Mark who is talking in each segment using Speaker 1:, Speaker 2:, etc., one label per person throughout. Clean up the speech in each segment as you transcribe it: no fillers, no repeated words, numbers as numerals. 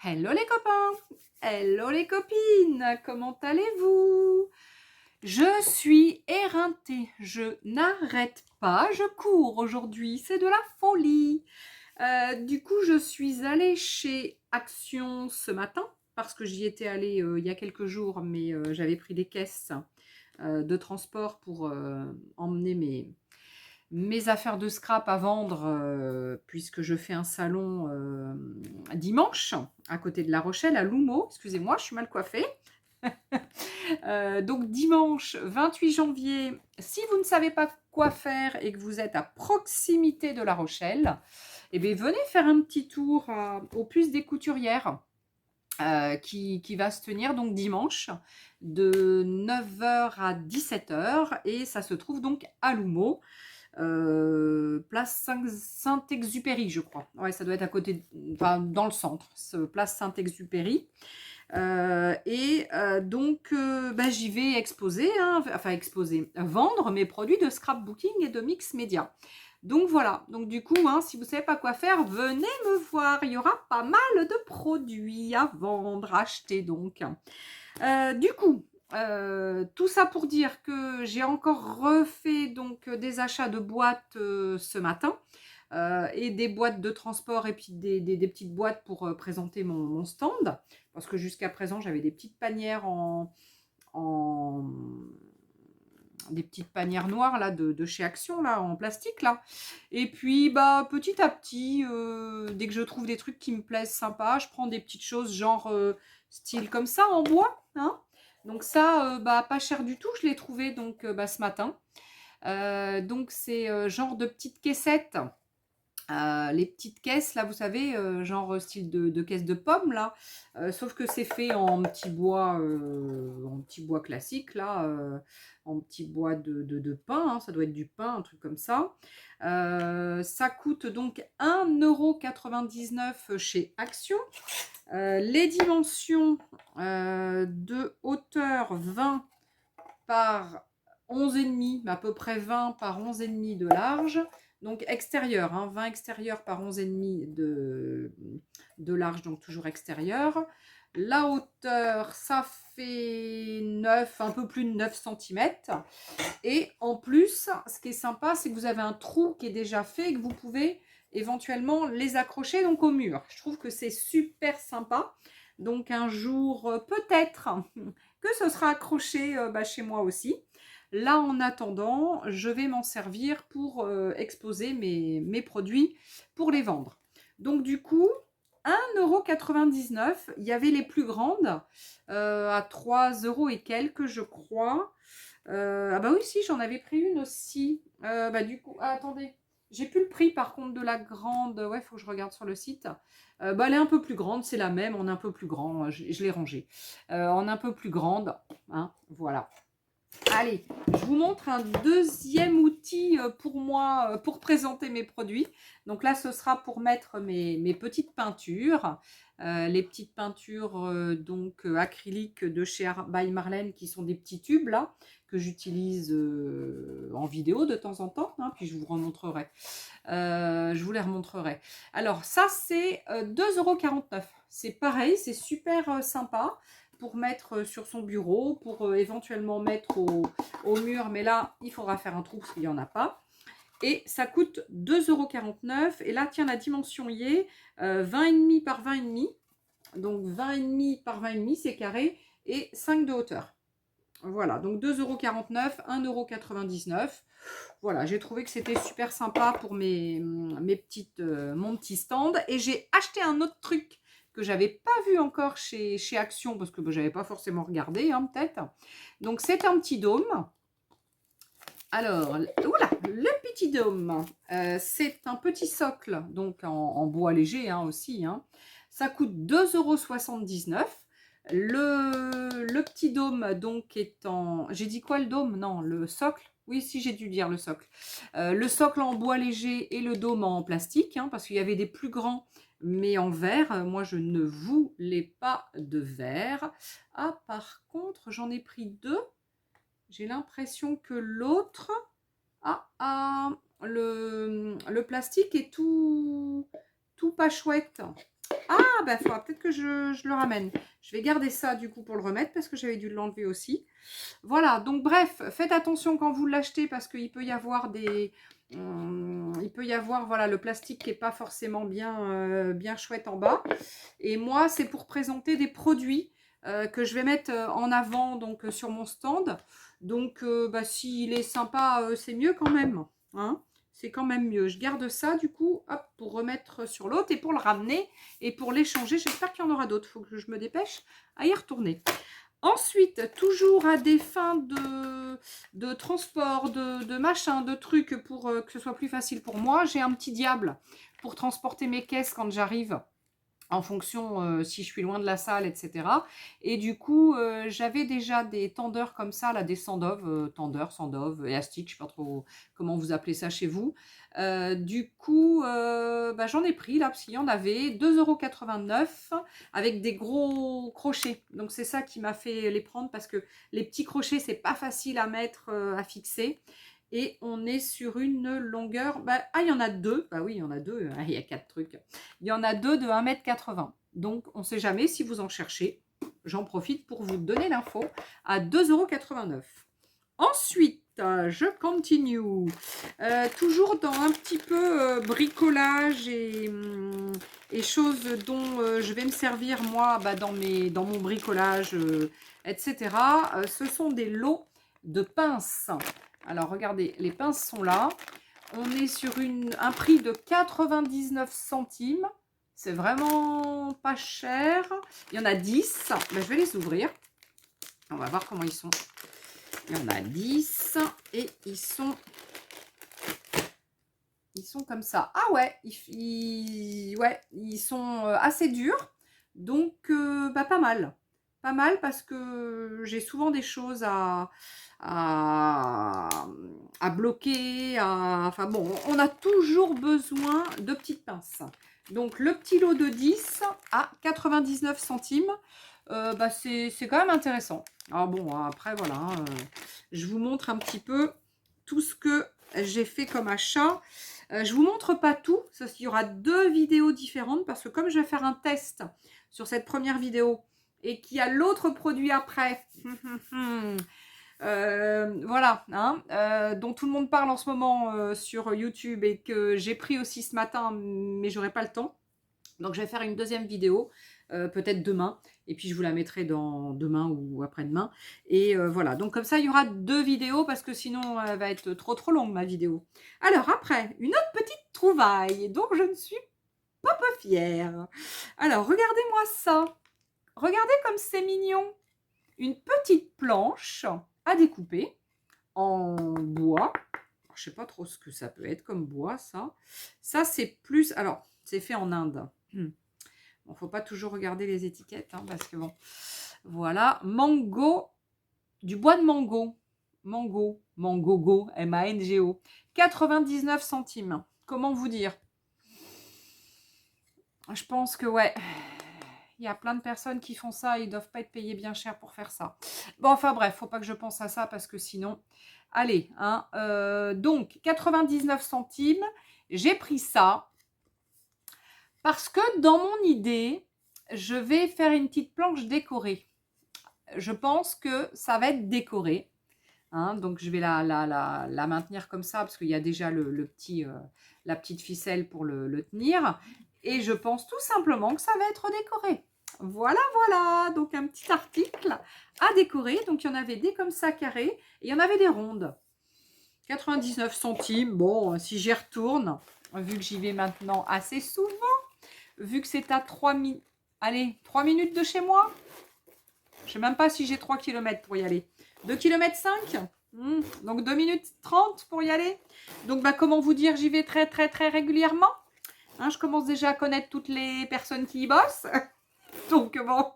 Speaker 1: Hello les copains, hello les copines, comment allez-vous? Je suis éreintée, je n'arrête pas, je cours aujourd'hui, c'est de la folie. Du coup, je suis allée chez Action ce matin, parce que j'y étais allée il y a quelques jours, mais j'avais pris des caisses de transport pour emmener mes affaires de scrap à vendre, puisque je fais un salon dimanche, à côté de La Rochelle, à Loumeau. Excusez-moi, je suis mal coiffée. Donc dimanche 28 janvier, si vous ne savez pas quoi faire et que vous êtes à proximité de La Rochelle, eh bien, venez faire un petit tour au Puce des Couturières, qui va se tenir donc dimanche de 9h à 17h, et ça se trouve donc à Loumeau. Place Saint-Exupéry, je crois. Ouais, ça doit être à côté, enfin dans le centre, place Saint-Exupéry. Donc, j'y vais exposer, enfin exposer, vendre mes produits de scrapbooking et de mix média. Donc voilà, donc du coup, si vous ne savez pas quoi faire, venez me voir, il y aura pas mal de produits à vendre, acheter donc. Du coup, tout ça pour dire que j'ai encore refait donc des achats de boîtes ce matin, et des boîtes de transport, et puis des petites boîtes pour présenter mon stand, parce que jusqu'à présent j'avais des petites panières en des petites panières noires là de chez Action là, en plastique là. Et puis bah petit à petit, dès que je trouve des trucs qui me plaisent sympa, je prends des petites choses genre style comme ça en bois, hein. Donc ça, pas cher du tout, je l'ai trouvé donc ce matin. Donc c'est genre de petites caissettes. Les petites caisses là, vous savez, genre style de caisse de pommes là, sauf que c'est fait en petit bois classique là, en petit bois de pain, hein, ça doit être du pain, un truc comme ça. Ça coûte donc 1,99 € chez Action. Les dimensions de hauteur 20 par 11,5, à peu près 20 par 11,5 de large. Donc extérieur, 20 extérieur par 11,5 de large, donc toujours extérieur. La hauteur, ça fait 9, un peu plus de 9 cm. Et en plus, ce qui est sympa, c'est que vous avez un trou qui est déjà fait et que vous pouvez éventuellement les accrocher donc au mur. Je trouve que c'est super sympa. Donc un jour, peut-être que ce sera accroché chez moi aussi. Là, en attendant, je vais m'en servir pour exposer mes produits pour les vendre. Donc du coup, 1,99 €. Il y avait les plus grandes à 3 € et quelques, je crois. Ah bah oui, si, j'en avais pris une aussi. Du coup, attendez. J'ai plus le prix par contre de la grande. Ouais, il faut que je regarde sur le site. Elle est un peu plus grande, c'est la même, en un peu plus grand. Je l'ai rangée. En un peu plus grande. Voilà. Allez, je vous montre un deuxième outil pour moi, pour présenter mes produits. Donc là, ce sera pour mettre mes petites peintures. Les petites peintures acryliques de chez by Marlène, qui sont des petits tubes là, que j'utilise en vidéo de temps en temps, puis je vous remontrerai. Je vous les remontrerai. Alors ça, c'est 2,49 €. C'est pareil, c'est super sympa pour mettre sur son bureau, pour éventuellement mettre au mur, mais là, il faudra faire un trou parce qu'il n'y en a pas. Et ça coûte 2,49 €. Et là, tiens, la dimension y est, 20,5 par 20,5. Donc 20,5 par 20,5, c'est carré, et 5 de hauteur. Voilà, donc 2,49 €, 1,99 €. Voilà, j'ai trouvé que c'était super sympa pour mon petit stand. Et j'ai acheté un autre truc que j'avais pas vu encore chez Action, parce que j'avais pas forcément regardé, peut-être. Donc c'est un petit dôme. Alors, voilà, le petit dôme, c'est un petit socle, donc en bois léger aussi. Ça coûte 2,79 €. Le petit dôme, donc, est en... J'ai dit quoi, le dôme? Non, le socle. Oui, si, j'ai dû dire le socle. Le socle en bois léger et le dôme en plastique, parce qu'il y avait des plus grands, mais en verre. Moi, je ne voulais pas de verre. Ah, par contre, j'en ai pris deux. J'ai l'impression que l'autre... le plastique est tout pas chouette. Ah, bah, il faudra peut-être que je le ramène. Je vais garder ça, du coup, pour le remettre, parce que j'avais dû l'enlever aussi. Voilà, donc bref, faites attention quand vous l'achetez, parce qu'il peut y avoir il peut y avoir, voilà, le plastique qui n'est pas forcément bien chouette en bas. Et moi, c'est pour présenter des produits que je vais mettre en avant donc sur mon stand. Donc, bah, s'il est sympa, c'est mieux quand même. Hein, c'est quand même mieux. Je garde ça du coup, hop, pour remettre sur l'autre et pour le ramener et pour l'échanger. J'espère qu'il y en aura d'autres. Il faut que je me dépêche à y retourner. Ensuite, toujours à des fins de transport, de machin, de trucs pour que ce soit plus facile pour moi, j'ai un petit diable pour transporter mes caisses quand j'arrive, en fonction si je suis loin de la salle, etc. Et du coup, j'avais déjà des tendeurs comme ça, là, des Sandov, tendeurs, Sandov, élastiques, je ne sais pas trop comment vous appelez ça chez vous. Du coup, bah, j'en ai pris là, parce qu'il y en avait 2,89 € avec des gros crochets. Donc c'est ça qui m'a fait les prendre, parce que les petits crochets, c'est pas facile à mettre, à fixer. Et on est sur une longueur... Bah, ah, il y en a deux. Bah oui, il y en a deux. Il y a 4 trucs. Il y en a deux de 1,80 m. Donc, on ne sait jamais si vous en cherchez. J'en profite pour vous donner l'info à 2,89 €. Ensuite, je continue. Toujours dans un petit peu bricolage et choses dont je vais me servir moi bah, dans mon bricolage, etc. Ce sont des lots de pinces. Alors, regardez, les pinces sont là. On est sur un prix de 99 centimes. C'est vraiment pas cher. Il y en a 10. Ben, je vais les ouvrir. On va voir comment ils sont. Il y en a 10 et ils sont comme ça. Ah ouais, ils sont assez durs. Donc, bah, pas mal. Pas mal parce que j'ai souvent des choses à bloquer. Enfin bon, on a toujours besoin de petites pinces. Donc, le petit lot de 10 à 99 centimes. Bah, c'est quand même intéressant. Alors bon, après, voilà. Je vous montre un petit peu tout ce que j'ai fait comme achat. Je ne vous montre pas tout, il y aura 2 vidéos différentes parce que comme je vais faire un test sur cette première vidéo et qu'il y a l'autre produit après, voilà, hein, dont tout le monde parle en ce moment sur YouTube et que j'ai pris aussi ce matin, mais j'aurai pas le temps. Donc je vais faire une deuxième vidéo, peut-être demain, et puis je vous la mettrai dans demain ou après-demain. Et voilà, donc comme ça il y aura 2 vidéos parce que sinon elle va être trop longue ma vidéo. Alors après, une autre petite trouvaille dont je ne suis pas peu fière. Alors regardez-moi ça. Regardez comme c'est mignon. Une petite planche à découper en bois. Alors, je sais pas trop ce que ça peut être comme bois ça. Ça c'est plus... Alors c'est fait en Inde. Bon, faut pas toujours regarder les étiquettes, hein, parce que bon, voilà, mango, du bois de mango, mangogo, M-A-N-G-O, 99 centimes. Comment vous dire? Je pense que ouais, il y a plein de personnes qui font ça, ils doivent pas être payés bien cher pour faire ça. Bon, enfin bref, faut pas que je pense à ça parce que sinon, allez, hein, donc 99 centimes, j'ai pris ça. Parce que dans mon idée, je vais faire une petite planche décorée. Je pense que ça va être décoré. Hein, donc, je vais la maintenir comme ça parce qu'il y a déjà la petite ficelle pour le tenir. Et je pense tout simplement que ça va être décoré. Voilà, voilà. Donc, un petit article à décorer. Donc, il y en avait des comme ça carrés et il y en avait des rondes. 99 centimes. Bon, si j'y retourne, vu que j'y vais maintenant assez souvent, vu que c'est à 3 minutes de chez moi. Je ne sais même pas si j'ai 3 km pour y aller. 2 km 5 donc 2 minutes 30 pour y aller. Donc, bah, comment vous dire, j'y vais très, très, très régulièrement. Hein, je commence déjà à connaître toutes les personnes qui y bossent. Donc, bon.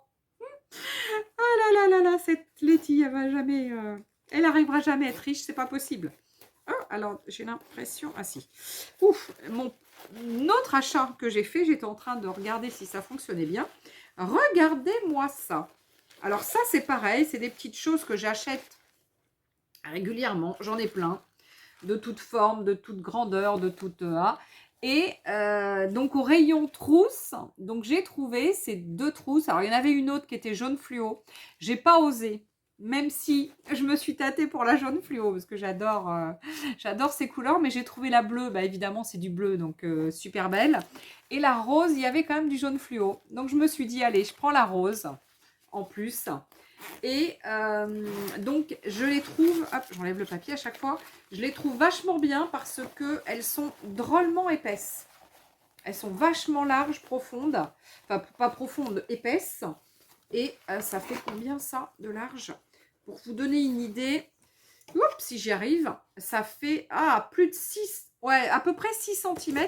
Speaker 1: Ah là là là là, cette Letty, elle va jamais... elle arrivera jamais à être riche, c'est pas possible. Oh, alors, j'ai l'impression... Ah si. Ouf, mon autre achat que j'ai fait, j'étais en train de regarder si ça fonctionnait bien. Regardez-moi ça. Alors ça, c'est pareil, c'est des petites choses que j'achète régulièrement. J'en ai plein, de toutes formes, de toutes grandeurs, de toutes... Et donc au rayon trousse, donc j'ai trouvé ces 2 trousses. Alors il y en avait une autre qui était jaune fluo. J'ai pas osé, même si je me suis tâtée pour la jaune fluo parce que j'adore ces couleurs, mais j'ai trouvé la bleue. Bah évidemment c'est du bleu, donc super belle. Et la rose, il y avait quand même du jaune fluo. Donc je me suis dit allez, je prends la rose en plus. Et donc je les trouve, hop, j'enlève le papier à chaque fois, je les trouve vachement bien parce qu'elles sont drôlement épaisses. Elles sont vachement larges, profondes, enfin pas profondes, épaisses. Et ça fait combien ça de large? Pour vous donner une idée, oups, si j'y arrive, ça fait plus de 6, ouais, à peu près 6 cm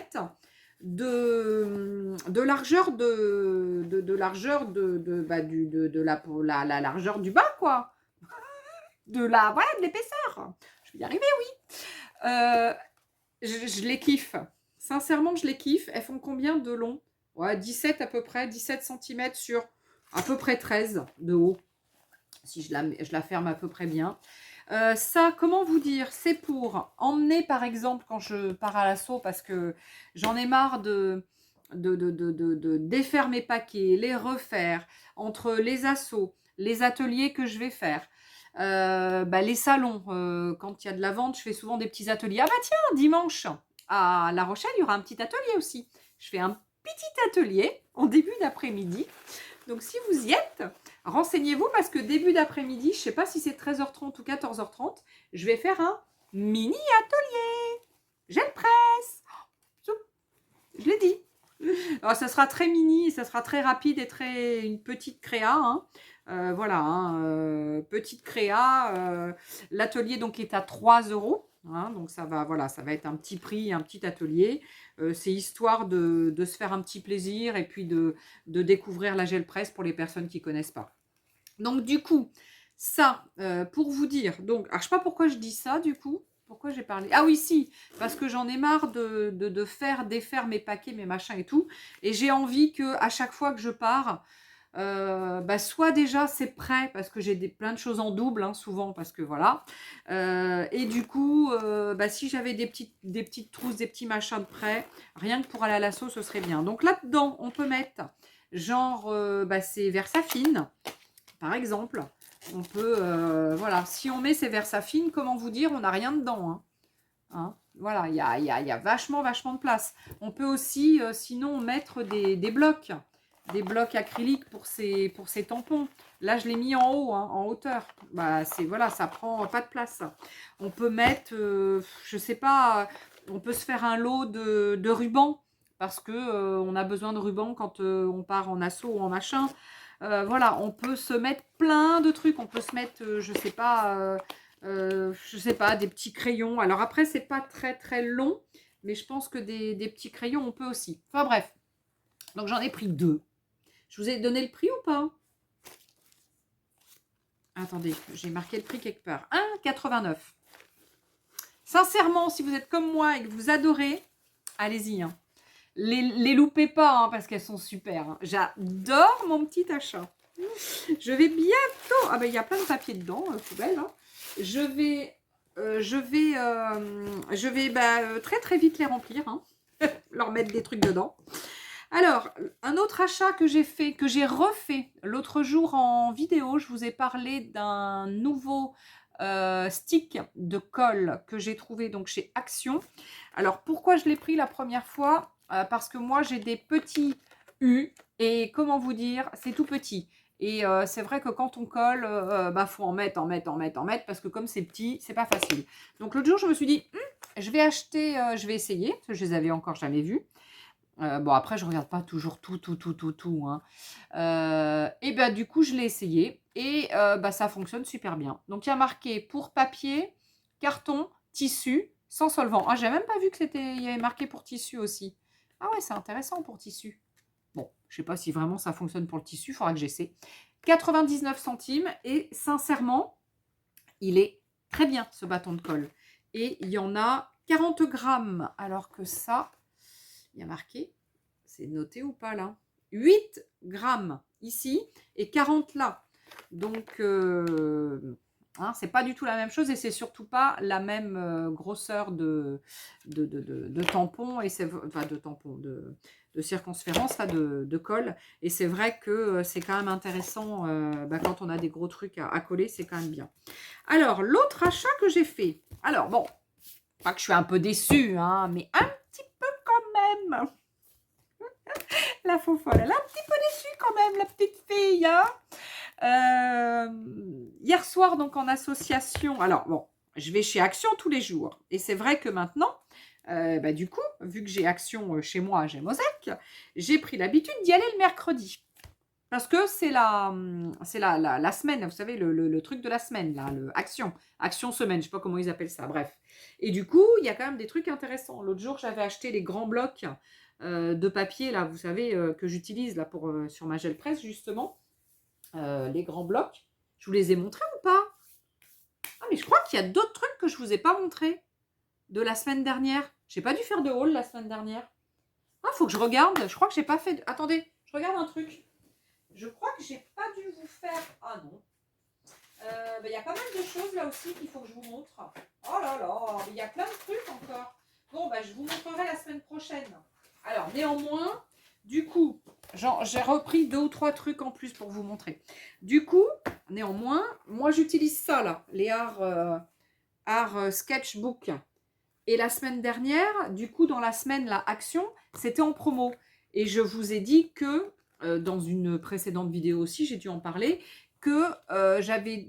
Speaker 1: de largeur de largeur la largeur du bas, quoi. Voilà, de l'épaisseur. Je vais y arriver, oui. Je les kiffe. Sincèrement, je les kiffe. Elles font combien de long? Ouais, 17 à peu près, 17 cm sur à peu près 13 de haut. Si je la ferme à peu près bien. Ça, comment vous dire? C'est pour emmener, par exemple, quand je pars à l'assaut, parce que j'en ai marre de défaire mes paquets, les refaire, entre les assauts, les ateliers que je vais faire, les salons, quand il y a de la vente, je fais souvent des petits ateliers. Ah bah tiens, dimanche, à La Rochelle, il y aura un petit atelier aussi. Je fais un petit atelier en début d'après-midi. Donc si vous y êtes, renseignez-vous parce que début d'après-midi, je ne sais pas si c'est 13h30 ou 14h30, je vais faire un mini atelier. Je le presse. Je l'ai dit. Alors, ça sera très mini, ça sera très rapide et une petite créa. Hein. Voilà, hein, petite créa. L'atelier donc est à 3 €. Hein, donc ça va être un petit prix, un petit atelier. C'est histoire de se faire un petit plaisir et puis de découvrir la gel presse pour les personnes qui ne connaissent pas. Donc du coup, ça, pour vous dire, donc, alors je sais pas pourquoi je dis ça du coup. Pourquoi j'ai parlé? Ah oui, si, parce que j'en ai marre de faire, défaire mes paquets, mes machins et tout. Et j'ai envie que à chaque fois que je pars, soit déjà c'est prêt, parce que j'ai plein de choses en double, hein, souvent, parce que voilà. Et du coup, si j'avais des petites trousses, des petits machins de prêt, rien que pour aller à l'assaut, ce serait bien. Donc là-dedans, on peut mettre genre, c'est Versafine, par exemple. On peut, voilà, si on met ces Versafine, comment vous dire, on n'a rien dedans. Hein. Hein, voilà, il y a vachement de place. On peut aussi, sinon, mettre des blocs acryliques pour ces tampons. Là, je l'ai mis en haut, hein, en hauteur. Bah, voilà, ça prend pas de place. On peut mettre, je sais pas, on peut se faire un lot de rubans parce que on a besoin de rubans quand on part en assaut ou en machin. Voilà, on peut se mettre plein de trucs. On peut se mettre, je sais pas, des petits crayons. Alors après, c'est pas très long, mais je pense que des petits crayons, on peut aussi. Enfin bref, donc j'en ai pris 2. Je vous ai donné le prix ou pas? Attendez, j'ai marqué le prix quelque part. 1,89 €. Sincèrement, si vous êtes comme moi et que vous adorez, allez-y. Hein. Les loupez pas, hein, parce qu'elles sont super. Hein. J'adore mon petit achat. Je vais bientôt... Ah ben, il y a plein de papier dedans, poubelle. Hein. Je vais très vite les remplir. Hein. Leur mettre des trucs dedans. Alors, un autre achat que j'ai fait, que j'ai refait l'autre jour en vidéo, je vous ai parlé d'un nouveau stick de colle que j'ai trouvé donc chez Action. Alors, pourquoi je l'ai pris la première fois? Parce que moi, j'ai des petits U et comment vous dire, c'est tout petit. Et c'est vrai que quand on colle, faut en mettre, parce que comme c'est petit, c'est pas facile. Donc l'autre jour, je me suis dit, je vais acheter, je vais essayer, parce que je les avais encore jamais vus. Bon, après, je regarde pas toujours tout. Hein. Et ben, du coup, je l'ai essayé et ça fonctionne super bien. Donc, il y a marqué pour papier, carton, tissu, sans solvant. Ah, j'ai même pas vu que il y avait marqué pour tissu aussi. Ah ouais, c'est intéressant pour tissu. Bon, je sais pas si vraiment ça fonctionne pour le tissu, il faudra que j'essaie. 99 centimes et sincèrement, il est très bien ce bâton de colle. Et il y en a 40 grammes, alors que ça, il y a marqué, c'est noté ou pas là, 8 grammes ici et 40 là. Donc, Hein, c'est pas du tout la même chose et c'est surtout pas la même grosseur de tampon et c'est enfin de tampon de circonférence là de colle et c'est vrai que c'est quand même intéressant quand on a des gros trucs à coller, c'est quand même bien. Alors l'autre achat que j'ai fait, alors bon, pas que je suis un peu déçue, hein, mais un petit peu quand même. La faux folle, elle est un petit peu déçue quand même, la petite fille, hein. Hier soir, donc en association, alors bon, je vais chez Action tous les jours. Et c'est vrai que maintenant, du coup, vu que j'ai Action chez moi, j'ai Mosec, j'ai pris l'habitude d'y aller le mercredi. Parce que c'est la semaine, vous savez, le truc de la semaine, là, Action semaine, je sais pas comment ils appellent ça, bref. Et du coup, il y a quand même des trucs intéressants. L'autre jour, j'avais acheté les grands blocs de papier, là, vous savez, que j'utilise là pour sur ma gel presse, justement. Les grands blocs. Je vous les ai montrés ou pas? Ah, mais je crois qu'il y a d'autres trucs que je ne vous ai pas montrés de la semaine dernière. J'ai pas dû faire de haul la semaine dernière. Ah, faut que je regarde. Je crois que j'ai pas fait... Attendez, je regarde un truc. Je crois que j'ai pas dû vous faire... Ah non. Il y a pas mal de choses là aussi qu'il faut que je vous montre. Oh là là, il y a plein de trucs encore. Bon, je vous montrerai la semaine prochaine. Alors, néanmoins, du coup, j'ai repris 2 ou 3 trucs en plus pour vous montrer. Du coup, néanmoins, moi j'utilise ça là, les art sketchbook. Et la semaine dernière, du coup, dans la semaine, la Action, c'était en promo. Et je vous ai dit que, dans une précédente vidéo aussi, j'ai dû en parler, que j'avais,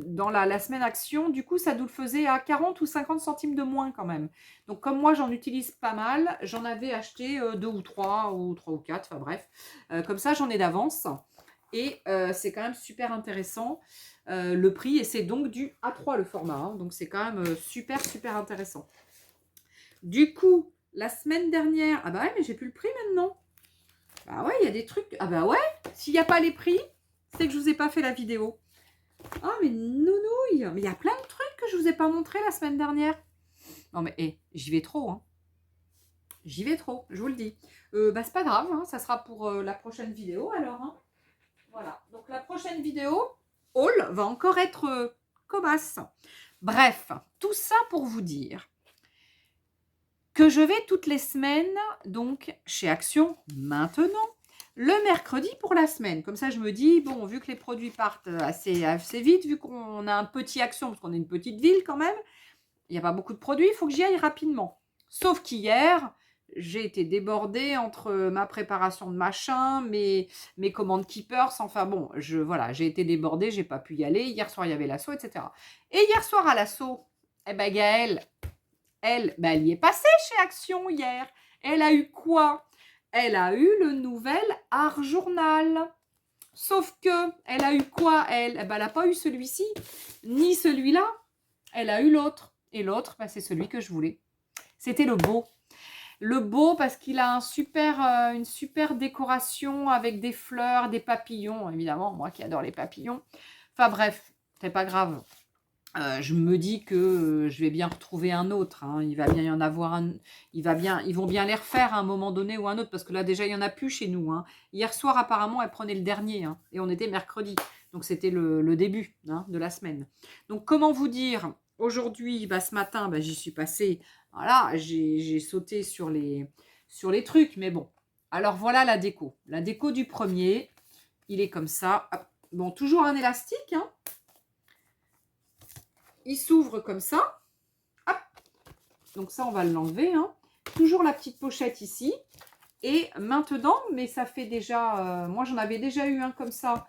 Speaker 1: dans la semaine Action, du coup, ça nous le faisait à 40 ou 50 centimes de moins quand même. Donc, comme moi, j'en utilise pas mal, j'en avais acheté 2 ou 3 ou 4, enfin bref. Comme ça, j'en ai d'avance. Et c'est quand même super intéressant le prix. Et c'est donc du A3 le format. Hein, donc, c'est quand même super, super intéressant. Du coup, la semaine dernière... Ah bah ouais, mais j'ai plus le prix maintenant. Bah ouais, il y a des trucs... Ah bah ouais, s'il n'y a pas les prix, c'est que je vous ai pas fait la vidéo. Ah mais nounouille. Mais il y a plein de trucs que je vous ai pas montré la semaine dernière. Non mais j'y vais trop. Hein. J'y vais trop, je vous le dis. C'est pas grave, hein, ça sera pour la prochaine vidéo alors. Hein. Voilà, donc la prochaine vidéo, haul, va encore être comasse. Bref, tout ça pour vous dire que je vais toutes les semaines, donc chez Action maintenant, le mercredi pour la semaine. Comme ça, je me dis, bon, vu que les produits partent assez vite, vu qu'on a un petit Action, parce qu'on est une petite ville quand même, il n'y a pas beaucoup de produits, il faut que j'y aille rapidement. Sauf qu'hier, j'ai été débordée entre ma préparation de machin, mes commandes keepers, enfin bon, j'ai été débordée, j'ai pas pu y aller. Hier soir, il y avait l'assaut, etc. Et hier soir à l'assaut, Gaëlle, elle y est passée chez Action hier. Elle a eu quoi? Elle a eu le nouvel Art Journal. Sauf que, elle a eu quoi, elle? Elle n'a pas eu celui-ci, ni celui-là. Elle a eu l'autre. Et l'autre, c'est celui que je voulais. C'était le beau. Le beau parce qu'il a une super décoration avec des fleurs, des papillons. Évidemment, moi qui adore les papillons. Enfin bref, c'est pas grave. Je me dis que je vais bien retrouver un autre. Hein. Il va bien y en avoir un. Ils vont bien les refaire à un moment donné ou un autre parce que là déjà il y en a plus chez nous. Hein. Hier soir apparemment elle prenait le dernier hein, et on était mercredi. Donc c'était le début hein, de la semaine. Donc comment vous dire? Aujourd'hui, ce matin, j'y suis passée. Voilà, j'ai sauté sur les trucs, mais bon. Alors voilà la déco. La déco du premier, il est comme ça. Hop. Bon, toujours un élastique. Hein. Il s'ouvre comme ça. Hop. Donc ça, on va l'enlever. Hein. Toujours la petite pochette ici. Et maintenant, mais ça fait déjà... moi, j'en avais déjà eu un comme ça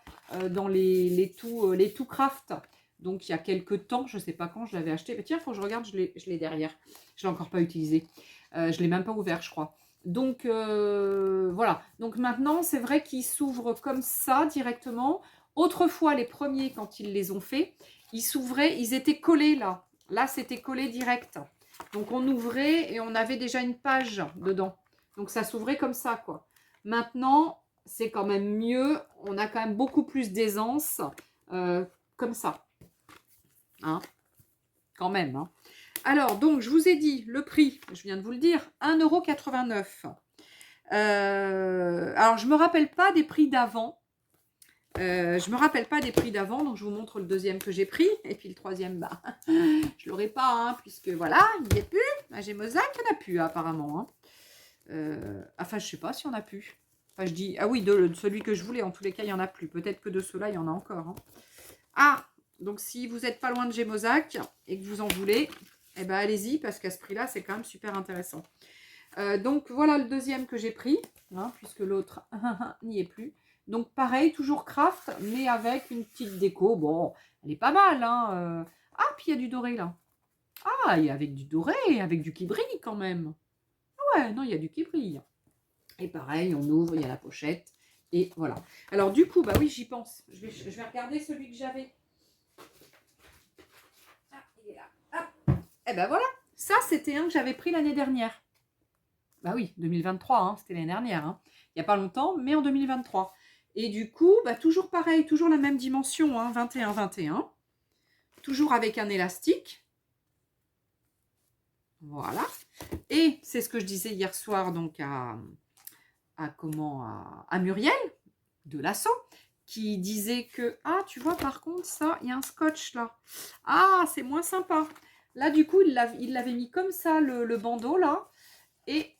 Speaker 1: dans les tout craft. Donc, il y a quelques temps, je ne sais pas quand je l'avais acheté. Mais tiens, il faut que je regarde, je l'ai derrière. Je ne l'ai encore pas utilisé. Je ne l'ai même pas ouvert, je crois. Donc, voilà. Donc, maintenant, c'est vrai qu'ils s'ouvrent comme ça directement. Autrefois, les premiers, quand ils les ont fait, ils s'ouvraient, ils étaient collés là. Là, c'était collé direct. Donc, on ouvrait et on avait déjà une page dedans. Donc, ça s'ouvrait comme ça, quoi. Maintenant, c'est quand même mieux. On a quand même beaucoup plus d'aisance comme ça. Hein, quand même. Hein. Alors, donc, je vous ai dit le prix, je viens de vous le dire, 1,89 €. Alors, je ne me rappelle pas des prix d'avant. Je me rappelle pas des prix d'avant, donc je vous montre le deuxième que j'ai pris. Et puis le troisième, bah, je l'aurai pas, hein, puisque voilà, il n'y est plus. Bah, j'ai Mosaque, il n'y en a plus, apparemment. Hein. Enfin, je sais pas si on a plus. Enfin, je dis, ah oui, de celui que je voulais, en tous les cas, il n'y en a plus. Peut-être que de ceux-là, il y en a encore. Hein. Ah, donc si vous n'êtes pas loin de Gémozac et que vous en voulez, eh ben allez-y, parce qu'à ce prix-là, c'est quand même super intéressant. Donc voilà le deuxième que j'ai pris, hein, puisque l'autre n'y est plus. Donc pareil, toujours craft, mais avec une petite déco. Bon, elle est pas mal. Hein, Ah, puis il y a du doré là. Ah, il y a avec du doré, avec du qui brille quand même. Ouais, non, il y a du qui brille. Et pareil, on ouvre, il y a la pochette. Et voilà. Alors du coup, bah oui, j'y pense. Je vais regarder celui que j'avais. Ah, il est là. Hop. Et ben voilà. Ça, c'était un que j'avais pris l'année dernière. Bah oui, 2023, hein, c'était l'année dernière. Hein. Il n'y a pas longtemps, mais en 2023. Et du coup, bah, toujours pareil, toujours la même dimension, hein, 21-21. Toujours avec un élastique. Voilà. Et c'est ce que je disais hier soir donc à Muriel de l'assaut qui disait que, ah, tu vois, par contre, ça, il y a un scotch là. Ah, c'est moins sympa. Là, du coup, il l'avait mis comme ça, le bandeau là. Et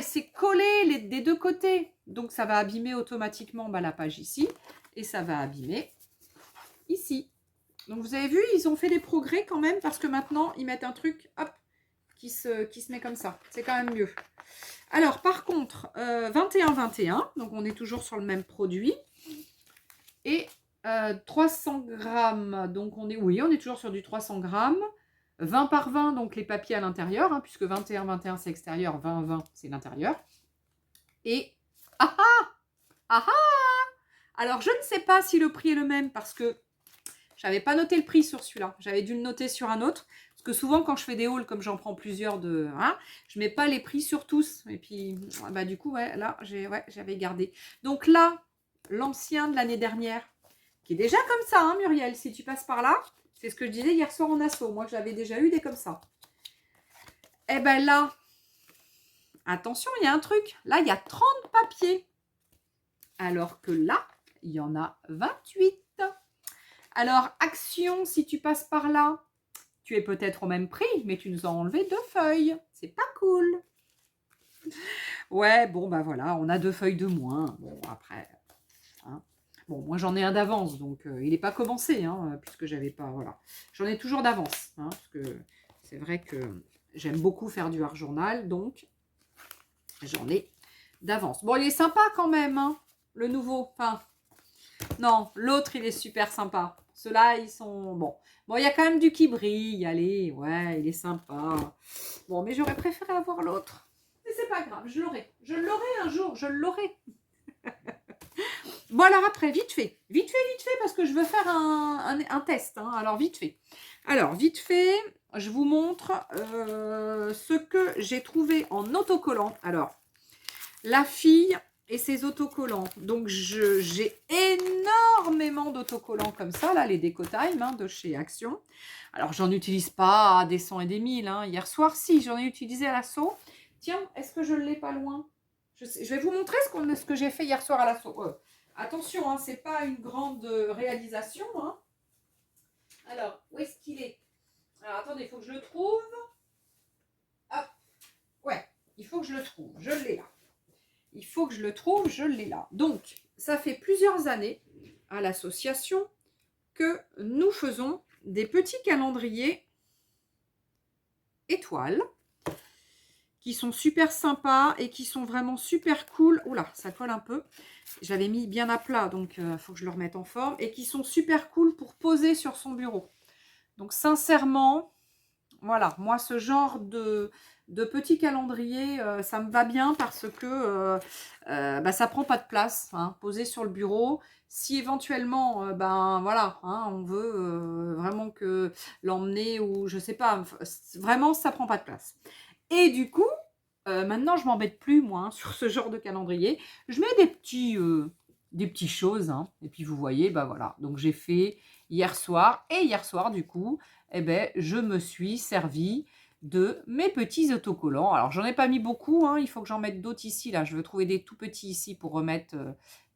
Speaker 1: c'est collé des deux côtés. Donc, ça va abîmer automatiquement la page ici. Et ça va abîmer ici. Donc, vous avez vu, ils ont fait des progrès quand même. Parce que maintenant, ils mettent un truc, hop, qui se met comme ça. C'est quand même mieux. Alors, par contre, 21-21. Donc, on est toujours sur le même produit. Et 300 grammes. Donc, on est toujours sur du 300 grammes. 20 par 20, donc les papiers à l'intérieur, hein, puisque 21-21 c'est extérieur, 20-20 c'est l'intérieur. Et alors je ne sais pas si le prix est le même parce que j'avais pas noté le prix sur celui-là. J'avais dû le noter sur un autre. Parce que souvent quand je fais des hauls, comme j'en prends plusieurs je mets pas les prix sur tous. Et puis bah du coup ouais, là j'avais gardé. Donc là, l'ancien de l'année dernière, qui est déjà comme ça, hein, Muriel, si tu passes par là. C'est ce que je disais hier soir en asso. Moi, j'avais déjà eu des comme ça. Eh ben là, attention, il y a un truc. Là, il y a 30 papiers. Alors que là, il y en a 28. Alors, action, si tu passes par là, tu es peut-être au même prix, mais tu nous as enlevé 2 feuilles. C'est pas cool. Ouais, bon, bah voilà, on a 2 feuilles de moins. Bon, après... Hein. Bon, moi j'en ai un d'avance, donc il n'est pas commencé, hein, puisque j'avais pas, voilà. J'en ai toujours d'avance, hein, parce que c'est vrai que j'aime beaucoup faire du art journal, donc j'en ai d'avance. Bon, il est sympa quand même, hein, le nouveau. Enfin, non, l'autre il est super sympa. Ceux-là, ils sont bon. Bon, il y a quand même du qui brille, allez, ouais, il est sympa. Bon, mais j'aurais préféré avoir l'autre. Mais c'est pas grave, je l'aurai. Je l'aurai un jour, je l'aurai. Bon, alors après, vite fait, parce que je veux faire un test. Hein. Alors, vite fait. Alors, vite fait, je vous montre ce que j'ai trouvé en autocollant. Alors, la fille et ses autocollants. Donc, j'ai énormément d'autocollants comme ça, là, les Décotime de chez Action. Alors, j'en utilise pas à des 100 et des 1000. Hein. Hier soir, si, j'en ai utilisé à l'assaut. Tiens, est-ce que je l'ai pas loin? Je vais vous montrer ce que j'ai fait hier soir à l'assaut. Attention, hein, c'est pas une grande réalisation. Hein. Alors, où est-ce qu'il est? Alors, attendez, il faut que je le trouve. Hop. Ouais, il faut que je le trouve. Je l'ai là. Il faut que je le trouve, je l'ai là. Donc, ça fait plusieurs années à l'association que nous faisons des petits calendriers étoiles qui sont super sympas et qui sont vraiment super cool. Oula, ça colle un peu. J'avais mis bien à plat, donc il faut que je le remette en forme. Et qui sont super cool pour poser sur son bureau. Donc sincèrement, voilà, moi ce genre de petit calendrier, ça me va bien parce que ça prend pas de place, hein, posé sur le bureau. Si éventuellement, voilà, hein, on veut vraiment que l'emmener ou je sais pas, vraiment ça prend pas de place. Et du coup, maintenant je m'embête plus moi hein, sur ce genre de calendrier. Je mets des petites choses, hein, et puis vous voyez, voilà. Donc j'ai fait hier soir, et hier soir du coup, je me suis servi de mes petits autocollants. Alors, j'en ai pas mis beaucoup, hein, il faut que j'en mette d'autres ici, là. Je veux trouver des tout petits ici pour remettre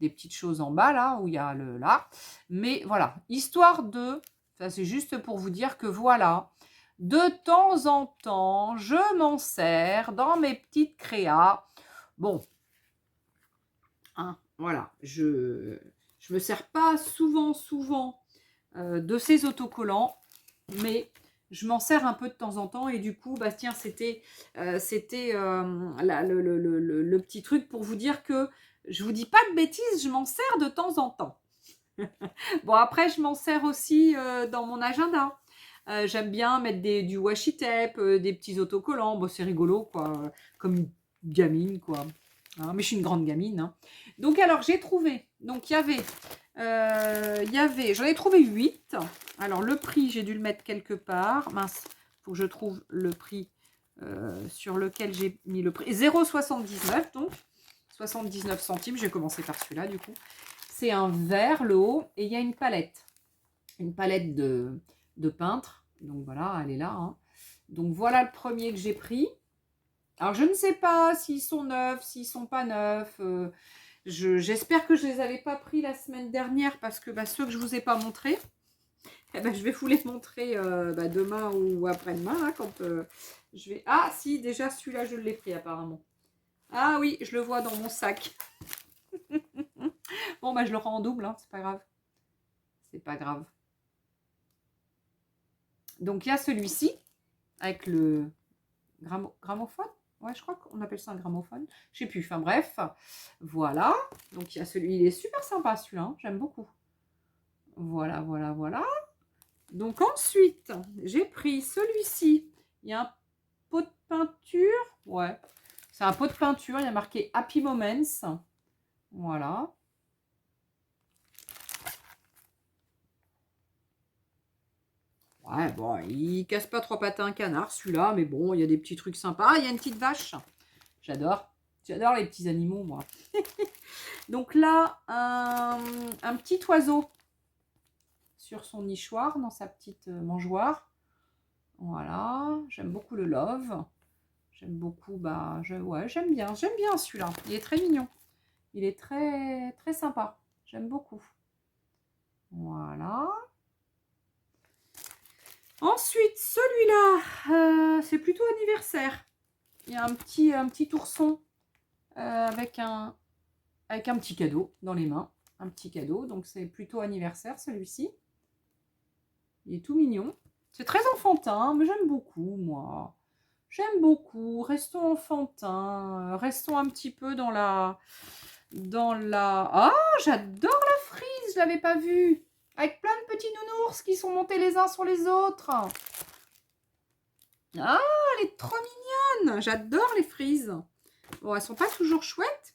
Speaker 1: des petites choses en bas, là, où il y a le là. Mais voilà, histoire de... Ça, c'est juste pour vous dire que voilà, de temps en temps, je m'en sers dans mes petites créas. Bon, hein, voilà, je me sers pas souvent de ces autocollants, mais je m'en sers un peu de temps en temps. Et du coup, bah tiens, c'était le petit truc pour vous dire que je vous dis pas de bêtises, je m'en sers de temps en temps. Bon, après, je m'en sers aussi dans mon agenda. J'aime bien mettre du washi tape, des petits autocollants. Bon, c'est rigolo, quoi. Comme une gamine, quoi. Hein, mais je suis une grande gamine. Hein. Donc, alors, j'ai trouvé. Donc, j'en ai trouvé 8. Alors, le prix, j'ai dû le mettre quelque part. Mince, il faut que je trouve le prix sur lequel j'ai mis le prix. 0,79, donc 79 centimes. Je vais commencer par celui-là, du coup. C'est un vert, le haut, et il y a une palette. Une palette de peintre. Donc voilà, elle est là. Hein. Donc voilà le premier que j'ai pris. Alors je ne sais pas s'ils sont neufs, s'ils sont pas neufs. J'espère que je les avais pas pris la semaine dernière parce que ceux que je vous ai pas montrés, eh ben, je vais vous les montrer demain ou après-demain. Hein, quand je vais... Ah si, déjà celui-là je l'ai pris apparemment. Ah oui, je le vois dans mon sac. Bon, je le rends en double, hein, c'est pas grave. C'est pas grave. Donc, il y a celui-ci, avec le gramophone. Ouais, je crois qu'on appelle ça un gramophone. Je sais plus, enfin bref. Voilà. Donc, il y a celui, il est super sympa celui-là, hein, j'aime beaucoup. Voilà. Donc, ensuite, j'ai pris celui-ci. Il y a un pot de peinture. Ouais, c'est un pot de peinture. Il y a marqué Happy Moments. Voilà. Ouais, bon, il casse pas trois pattes à un canard, celui-là, mais bon, il y a des petits trucs sympas. Ah, il y a une petite vache. J'adore. J'adore les petits animaux, moi. Donc là, un petit oiseau sur son nichoir, dans sa petite mangeoire. Voilà. J'aime beaucoup le love. J'aime beaucoup, ouais, j'aime bien celui-là. Il est très mignon. Il est très, très sympa. J'aime beaucoup. Voilà. Ensuite, celui-là, c'est plutôt anniversaire. Il y a un petit ourson avec un petit cadeau dans les mains. Un petit cadeau, donc c'est plutôt anniversaire celui-ci. Il est tout mignon. C'est très enfantin, mais j'aime beaucoup, moi. J'aime beaucoup. Restons enfantins. Restons un petit peu dans la... Ah, j'adore la frise, je l'avais pas vue. Avec plein de petits nounours qui sont montés les uns sur les autres. Ah, elle est trop mignonne. J'adore les frises. Bon, elles sont pas toujours chouettes.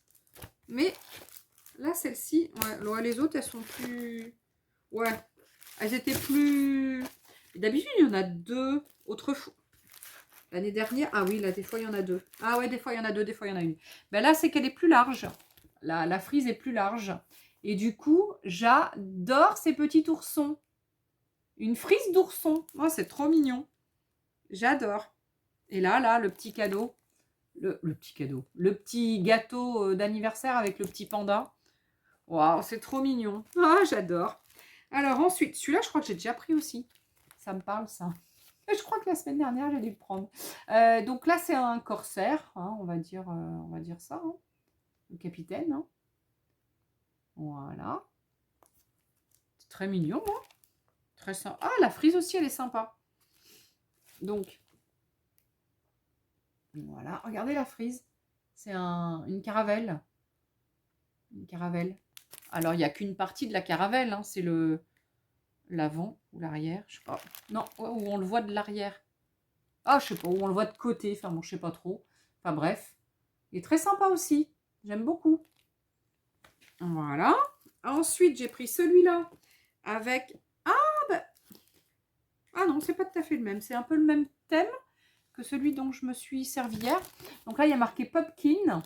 Speaker 1: Mais là, celle-ci, ouais, les autres, elles sont plus... Ouais, elles étaient plus... D'habitude, il y en a deux. Autrefois, l'année dernière... Ah oui, là, des fois, il y en a deux. Ah ouais, des fois, il y en a deux, des fois, il y en a une. Ben là, c'est qu'elle est plus large. La frise est plus large. Et du coup, j'adore ces petits oursons. Une frise d'ourson. Oh, c'est trop mignon. J'adore. Et là, le petit cadeau. Le petit cadeau. Le petit gâteau d'anniversaire avec le petit panda. Waouh, c'est trop mignon. Ah, j'adore. Alors ensuite, celui-là, je crois que j'ai déjà pris aussi. Ça me parle, ça. Je crois que la semaine dernière, j'ai dû le prendre. Donc là, c'est un corsaire, hein, on va dire ça. Hein. Le capitaine. Hein. Voilà. C'est très mignon. Hein. Très sympa. Ah, la frise aussi, elle est sympa. Donc, voilà. Regardez la frise. C'est une caravelle. Une caravelle. Alors, il n'y a qu'une partie de la caravelle. Hein. C'est l'avant ou l'arrière. Je sais pas. Non, où on le voit de l'arrière. Ah, je sais pas. Où on le voit de côté. Enfin, bon, je sais pas trop. Enfin, bref. Il est très sympa aussi. J'aime beaucoup. Voilà. Ensuite, j'ai pris celui-là avec... Ah non, c'est pas tout à fait le même. C'est un peu le même thème que celui dont je me suis servi hier. Donc là, il y a marqué Pumpkin.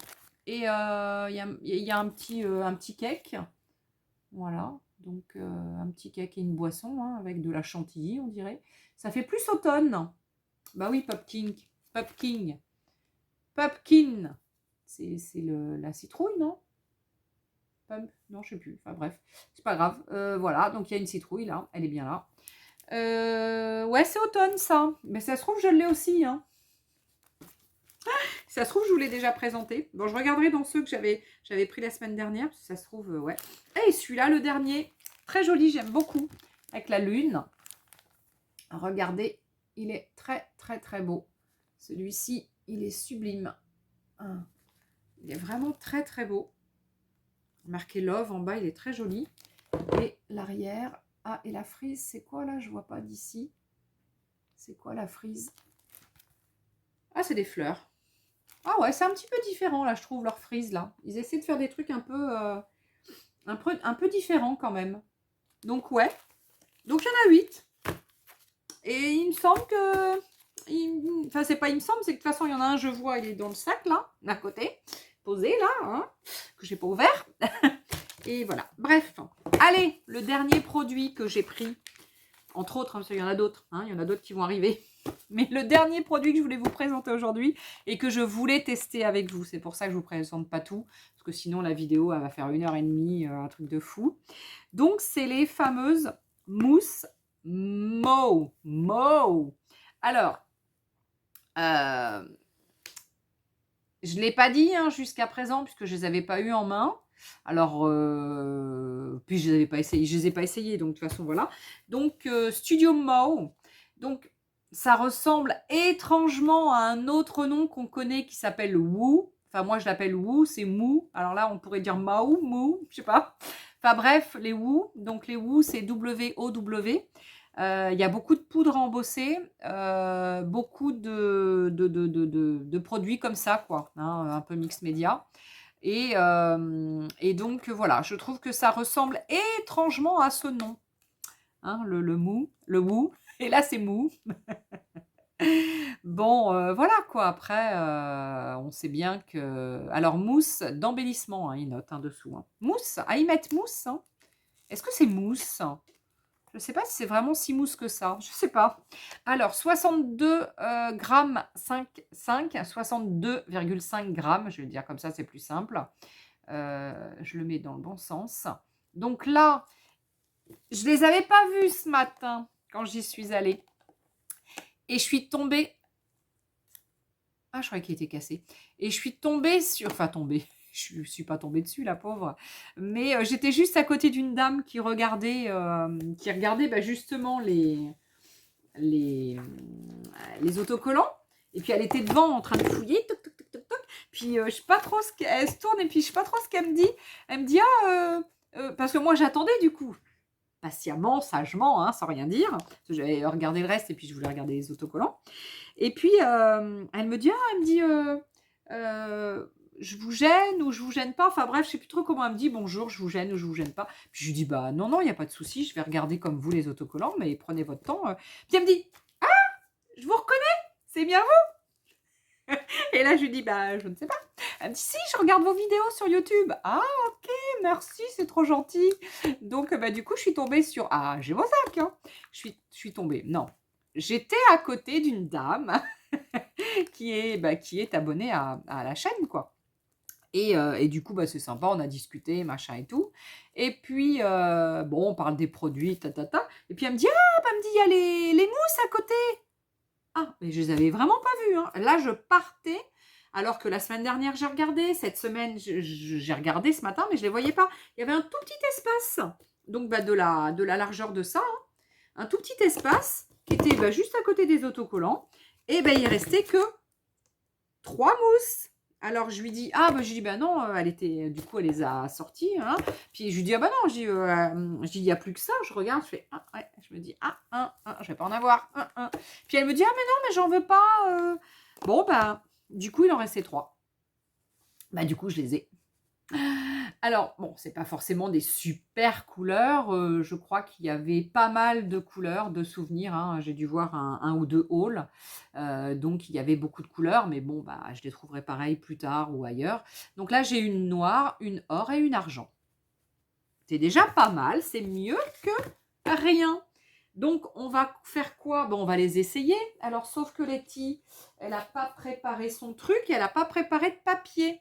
Speaker 1: Et il y a un petit cake. Voilà. Donc, un petit cake et une boisson hein, avec de la chantilly, on dirait. Ça fait plus automne. Bah oui, Pumpkin. Pumpkin. Pumpkin. C'est la citrouille, non? Pump, non, je sais plus. Enfin bref, c'est pas grave. Voilà, donc il y a une citrouille là, elle est bien là. Ouais, c'est automne ça. Mais ça se trouve, je l'ai aussi. Hein. Ça se trouve, je vous l'ai déjà présenté. Bon, je regarderai dans ceux que j'avais pris la semaine dernière. Parce que ça se trouve, ouais. Et celui-là, le dernier, très joli, j'aime beaucoup. Avec la lune. Regardez, il est très, très, très beau. Celui-ci, il est sublime. Il est vraiment très, très beau. Marqué Love en bas, il est très joli. Et l'arrière. Ah, et la frise, c'est quoi là? Je vois pas d'ici. C'est quoi la frise? Ah, c'est des fleurs. Ah ouais, c'est un petit peu différent là, je trouve, leur frise là. Ils essaient de faire des trucs un peu différents quand même. Donc ouais. Donc il y en a 8. Et il me semble que... Enfin, c'est pas il me semble, c'est que de toute façon, il y en a un, je vois, il est dans le sac là, à côté. Posé là, hein, que j'ai pas ouvert. Et voilà. Bref. Allez, le dernier produit que j'ai pris. Entre autres, parce qu'il y en a d'autres. Hein, il y en a d'autres qui vont arriver. Mais le dernier produit que je voulais vous présenter aujourd'hui et que je voulais tester avec vous, c'est pour ça que je ne vous présente pas tout, parce que sinon la vidéo elle va faire 1h30, un truc de fou. Donc c'est les fameuses mousses Mo. Alors, je ne l'ai pas dit hein, jusqu'à présent, puisque je ne les avais pas eues en main. Alors, puis je ne les avais pas essayé, je les ai pas essayées, donc de toute façon voilà. Donc Studio Mo. Donc ça ressemble étrangement à un autre nom qu'on connaît qui s'appelle Woo. Enfin, moi, je l'appelle Woo, c'est Mou. Alors là, on pourrait dire Mao, Mou, je sais pas. Enfin bref, les Woo. Donc les Woo, c'est W-O-W. Il y a beaucoup de poudre embossée, beaucoup de produits comme ça, quoi. Hein, un peu mix média. Et donc, voilà, je trouve que ça ressemble étrangement à ce nom. Hein, le mou, le Woo. Et là, c'est mou. Bon, voilà quoi. Après, on sait bien que... Alors, mousse d'embellissement, hein, il note hein, dessous. Hein. Mousse, à y mettre mousse. Hein. Est-ce que c'est mousse? Je ne sais pas si c'est vraiment si mousse que ça. Je ne sais pas. Alors, 62 grammes 5, 62,5 grammes. Je vais dire comme ça, c'est plus simple. Je le mets dans le bon sens. Donc là, je ne les avais pas vus ce matin quand j'y suis allée. Et je suis tombée... Ah, je croyais qu'il était cassé. Et je suis tombée sur... Enfin, tombée. Je ne suis pas tombée dessus, la pauvre. Mais j'étais juste à côté d'une dame qui regardait, bah, justement les autocollants. Et puis, elle était devant en train de fouiller. Toc, toc, toc, toc, toc. Puis, je sais pas trop ce qu'elle se tourne. Et puis, je sais pas trop ce qu'elle me dit. Elle me dit, parce que moi, j'attendais du coup. Patiemment, sagement, hein, sans rien dire. Parce que j'avais regardé le reste et puis je voulais regarder les autocollants. Et puis, elle me dit, je vous gêne ou je vous gêne pas. Enfin bref, je sais plus trop comment elle me dit, bonjour, je vous gêne ou je vous gêne pas. Puis je lui dis, bah non, il n'y a pas de souci, je vais regarder comme vous les autocollants, mais prenez votre temps. Puis elle me dit, ah, je vous reconnais, c'est bien vous. Et là, je lui dis, bah je ne sais pas. Elle me dit, si, je regarde vos vidéos sur YouTube. Ah, ok, merci, c'est trop gentil. Donc, bah, du coup, je suis tombée sur... Ah, j'ai vos sacs, hein. Je suis tombée... Non, j'étais à côté d'une dame qui est abonnée à la chaîne, quoi. Et du coup, bah, c'est sympa, on a discuté, machin et tout. Et puis, bon, on parle des produits, Et puis, elle me dit, il y a les mousses à côté. Ah, mais je les avais vraiment pas vues. Hein. Là, je partais... Alors que la semaine dernière, j'ai regardé. Cette semaine, j'ai regardé ce matin, mais je ne les voyais pas. Il y avait un tout petit espace. Donc, bah, de la largeur de ça. Hein, un tout petit espace qui était bah, juste à côté des autocollants. Et bah, il restait que 3 mousses. Alors, je lui dis, bah non, elle était, du coup, elle les a sorties. Hein. Puis, je lui dis, ah bah non, je dis, il n'y a plus que ça. Je regarde, je fais, ouais. Je me dis, je vais pas en avoir. Puis, elle me dit, mais non, mais j'en veux pas. Bon, bah... Du coup, il en restait 3. Bah, du coup, je les ai. Alors, bon, c'est pas forcément des super couleurs. Je crois qu'il y avait pas mal de couleurs, de souvenirs. Hein. J'ai dû voir un ou 2 hauls. Donc, il y avait beaucoup de couleurs. Mais bon, bah, je les trouverai pareil plus tard ou ailleurs. Donc là, j'ai une noire, une or et une argent. C'est déjà pas mal. C'est mieux que rien. Donc, on va faire quoi? Bon, on va les essayer. Alors, sauf que Letty, elle n'a pas préparé son truc, elle n'a pas préparé de papier.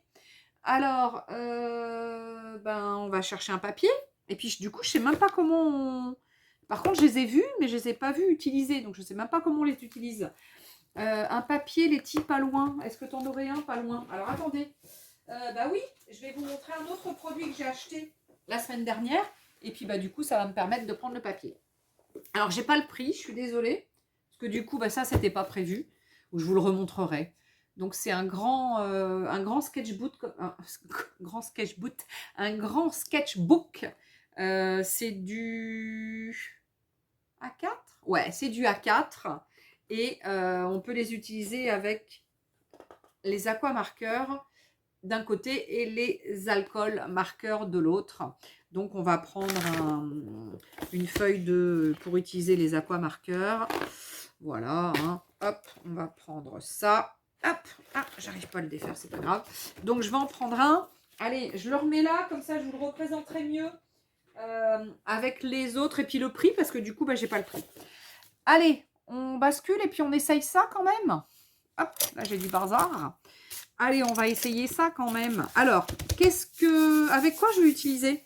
Speaker 1: Alors, ben, on va chercher un papier. Et puis, du coup, je ne sais même pas comment on... Par contre, je les ai vus, mais je ne les ai pas vus utiliser. Donc, je ne sais même pas comment on les utilise. Un papier, Letty, pas loin. Est-ce que tu en aurais un pas loin? Alors, attendez. Bah oui, je vais vous montrer un autre produit que j'ai acheté la semaine dernière. Et puis, bah, du coup, ça va me permettre de prendre le papier. Alors, j'ai pas le prix, je suis désolée. Parce que du coup, bah, ça, c'était pas prévu. Ou je vous le remontrerai. Donc, c'est un grand sketchbook. Un grand sketchbook. C'est du A4? Ouais, c'est du A4. Et on peut les utiliser avec les aquamarqueurs d'un côté et les alcools marqueurs de l'autre. Donc, on va prendre une feuille pour utiliser les aquamarqueurs. Voilà, hein. Hop, on va prendre ça. Hop, ah, j'arrive pas à le défaire, c'est pas grave. Donc, je vais en prendre un. Allez, je le remets là, comme ça, je vous le représenterai mieux avec les autres. Et puis le prix, parce que du coup, bah, j'ai pas le prix. Allez, on bascule et puis on essaye ça quand même. Hop, là, j'ai du bazar. Allez, on va essayer ça quand même. Alors, avec quoi je vais utiliser?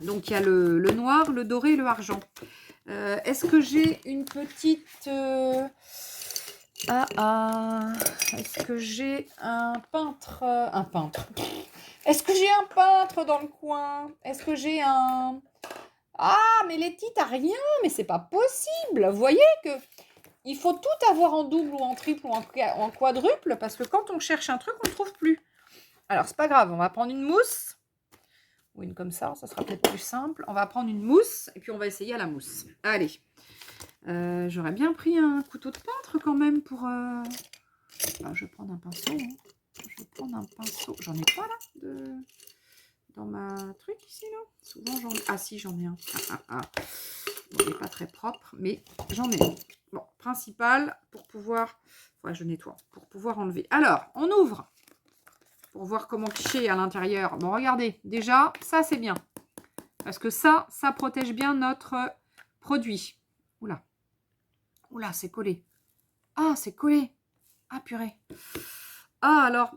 Speaker 1: Donc, il y a le noir, le doré et le argent. Est-ce que j'ai une petite... Est-ce que j'ai un peintre? Est-ce que j'ai un peintre dans le coin? Est-ce que j'ai un... Ah, mais Letty, t'as rien? Mais c'est pas possible. Vous voyez que... Il faut tout avoir en double ou en triple ou en quadruple parce que quand on cherche un truc, on ne trouve plus. Alors, c'est pas grave, on va prendre une mousse. Ou une comme ça sera peut-être plus simple. On va prendre une mousse et puis on va essayer à la mousse. Allez. J'aurais bien pris un couteau de peintre quand même pour... Enfin, je vais prendre un pinceau. Hein. Je vais prendre un pinceau. J'en ai pas là dans ma truc ici là. Souvent j'en ai... Ah si, j'en ai un. Bon, il n'est pas très propre, mais j'en ai un. Bon, principal pour pouvoir... Ouais, je nettoie. Pour pouvoir enlever. Alors, on ouvre. Pour voir comment cliché à l'intérieur. Bon, regardez. Déjà, ça c'est bien. Parce que ça protège bien notre produit. Oula. Oula, c'est collé. Ah, c'est collé. Ah, purée. Ah, alors...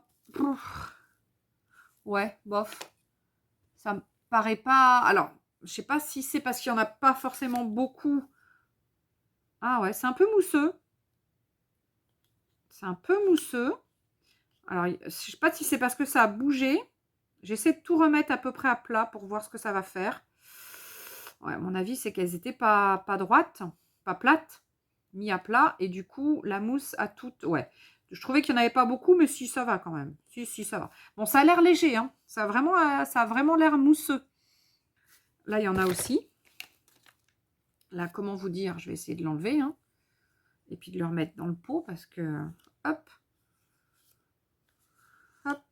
Speaker 1: Ouais, bof. Ça me paraît pas... Alors, je sais pas si c'est parce qu'il n'y en a pas forcément beaucoup. Ah ouais, c'est un peu mousseux. C'est un peu mousseux. Alors, je sais pas si c'est parce que ça a bougé. J'essaie de tout remettre à peu près à plat pour voir ce que ça va faire. Ouais, à mon avis, c'est qu'elles n'étaient pas droites, pas plates, mis à plat. Et du coup, la mousse a toute... Ouais, je trouvais qu'il n'y en avait pas beaucoup, mais si, ça va quand même. Si, ça va. Bon, ça a l'air léger, hein. Ça a vraiment l'air mousseux. Là, il y en a aussi. Là, comment vous dire? Je vais essayer de l'enlever, hein. Et puis de le remettre dans le pot parce que... Hop. Hop.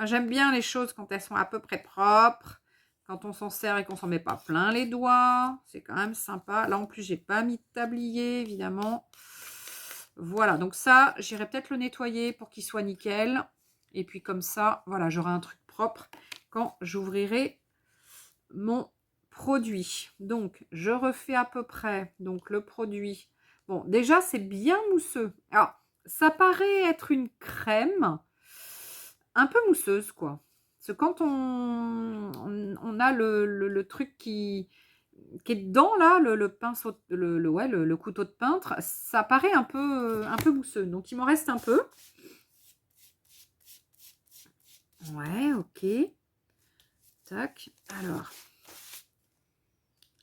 Speaker 1: J'aime bien les choses quand elles sont à peu près propres. Quand on s'en sert et qu'on s'en met pas plein les doigts. C'est quand même sympa. Là, en plus, j'ai pas mis de tablier, évidemment. Voilà, donc ça, j'irai peut-être le nettoyer pour qu'il soit nickel. Et puis comme ça, voilà, j'aurai un truc propre quand j'ouvrirai mon produit. Donc, je refais à peu près donc le produit. Bon, déjà, c'est bien mousseux. Alors, ça paraît être une crème un peu mousseuse, quoi. Parce que quand on a le truc qui est dedans, là, le pinceau, le couteau de peintre, ça paraît un peu mousseux. Donc, il m'en reste un peu. Ouais, ok. Tac. Alors,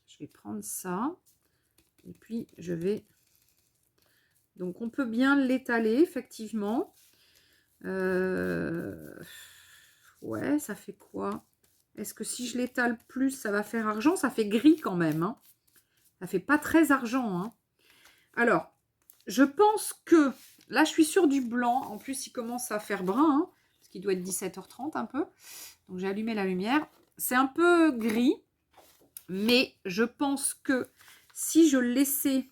Speaker 1: je vais prendre ça. Et puis, je vais... Donc, on peut bien l'étaler, effectivement. Ouais, ça fait quoi? Est-ce que si je l'étale plus, ça va faire argent? Ça fait gris quand même. Hein. Ça fait pas très argent. Hein. Alors, je pense que... Là, je suis sur du blanc. En plus, il commence à faire brun. Hein, parce qu'il doit être 17h30 un peu. Donc, j'ai allumé la lumière. C'est un peu gris. Mais je pense que si je laissais...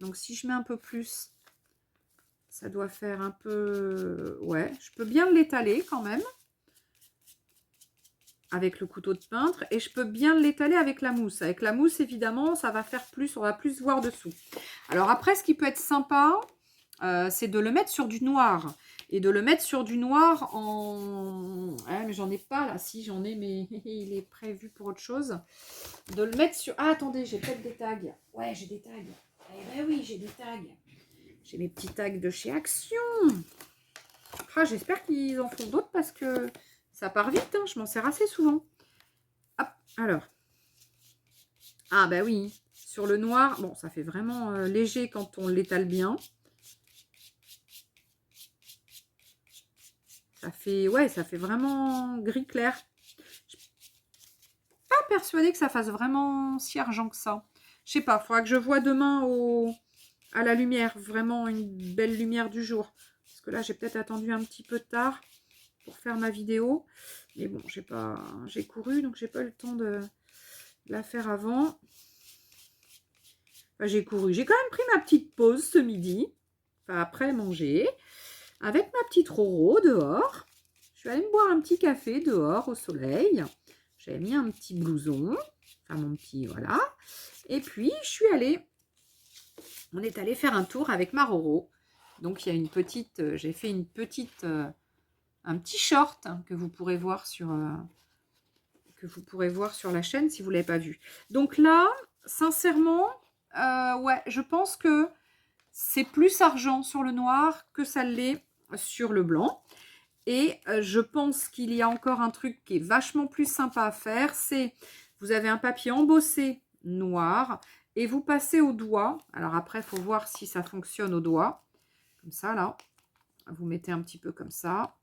Speaker 1: Donc, si je mets un peu plus... Ça doit faire un peu... Ouais, je peux bien l'étaler quand même. avec le couteau de peintre et je peux bien l'étaler avec la mousse. Avec la mousse, évidemment, ça va faire plus, on va plus voir dessous. Alors après, ce qui peut être sympa, c'est de le mettre sur du noir. Et de le mettre sur du noir en... Ah, mais j'en ai pas là. Si, j'en ai, mais il est prévu pour autre chose. De le mettre sur... Ah, attendez, j'ai peut-être des tags. Ouais, j'ai des tags. Eh ben oui, j'ai des tags. J'ai mes petits tags de chez Action. Ah, j'espère qu'ils en font d'autres parce que ça part vite. Hein, je m'en sers assez souvent. Hop, alors. Ah, bah oui. Sur le noir, bon, ça fait vraiment léger quand on l'étale bien. Ça fait, ouais, ça fait vraiment gris clair. Je suis pas persuadée que ça fasse vraiment si argent que ça. Je sais pas, il faudra que je vois demain à la lumière, vraiment une belle lumière du jour. Parce que là, j'ai peut-être attendu un petit peu tard pour faire ma vidéo. Mais bon, j'ai couru, donc j'ai pas eu le temps de la faire avant. Enfin, j'ai couru. J'ai quand même pris ma petite pause ce midi. Enfin, après manger. Avec ma petite Roro dehors. Je suis allée me boire un petit café dehors au soleil. J'avais mis un petit blouson. Enfin, mon petit, voilà. Et puis, on est allé faire un tour avec ma Roro. Donc, il y a une petite, j'ai fait une petite, un petit short que vous pourrez voir sur la chaîne si vous ne l'avez pas vu. Donc là, sincèrement, ouais, je pense que c'est plus argent sur le noir que ça l'est sur le blanc. Et je pense qu'il y a encore un truc qui est vachement plus sympa à faire, c'est vous avez un papier embossé noir et vous passez au doigt. Alors après, il faut voir si ça fonctionne au doigt. Comme ça, là. Vous mettez un petit peu comme ça.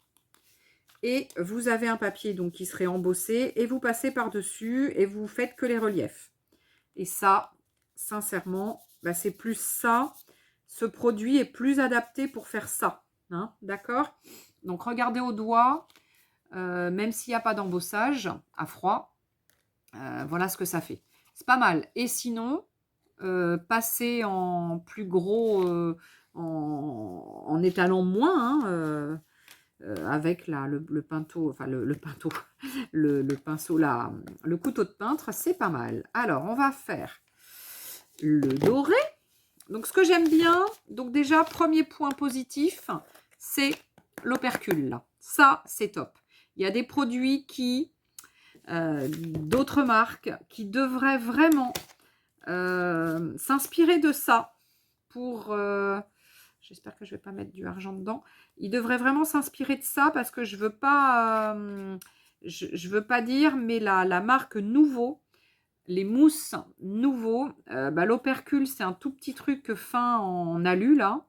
Speaker 1: Et vous avez un papier donc qui serait embossé et vous passez par-dessus et vous faites que les reliefs. Et ça, sincèrement, bah, c'est plus ça. Ce produit est plus adapté pour faire ça. Hein, d'accord? Donc, regardez au doigt, même s'il n'y a pas d'embossage à froid, voilà ce que ça fait. C'est pas mal. Et sinon, passer en plus gros, en étalant moins, hein, avec le pinceau, enfin le pinceau, le pinceau là, le couteau de peintre, c'est pas mal. Alors, on va faire le doré. Donc, ce que j'aime bien, donc déjà, premier point positif, c'est l'opercule là. Ça, c'est top. Il y a des produits d'autres marques, qui devraient vraiment s'inspirer de ça pour... j'espère que je ne vais pas mettre du argent dedans. Ils devraient vraiment s'inspirer de ça parce que je veux pas... je veux pas dire, mais la marque Nouveau, les mousses Nouveau, bah, l'opercule, c'est un tout petit truc fin en alu, là.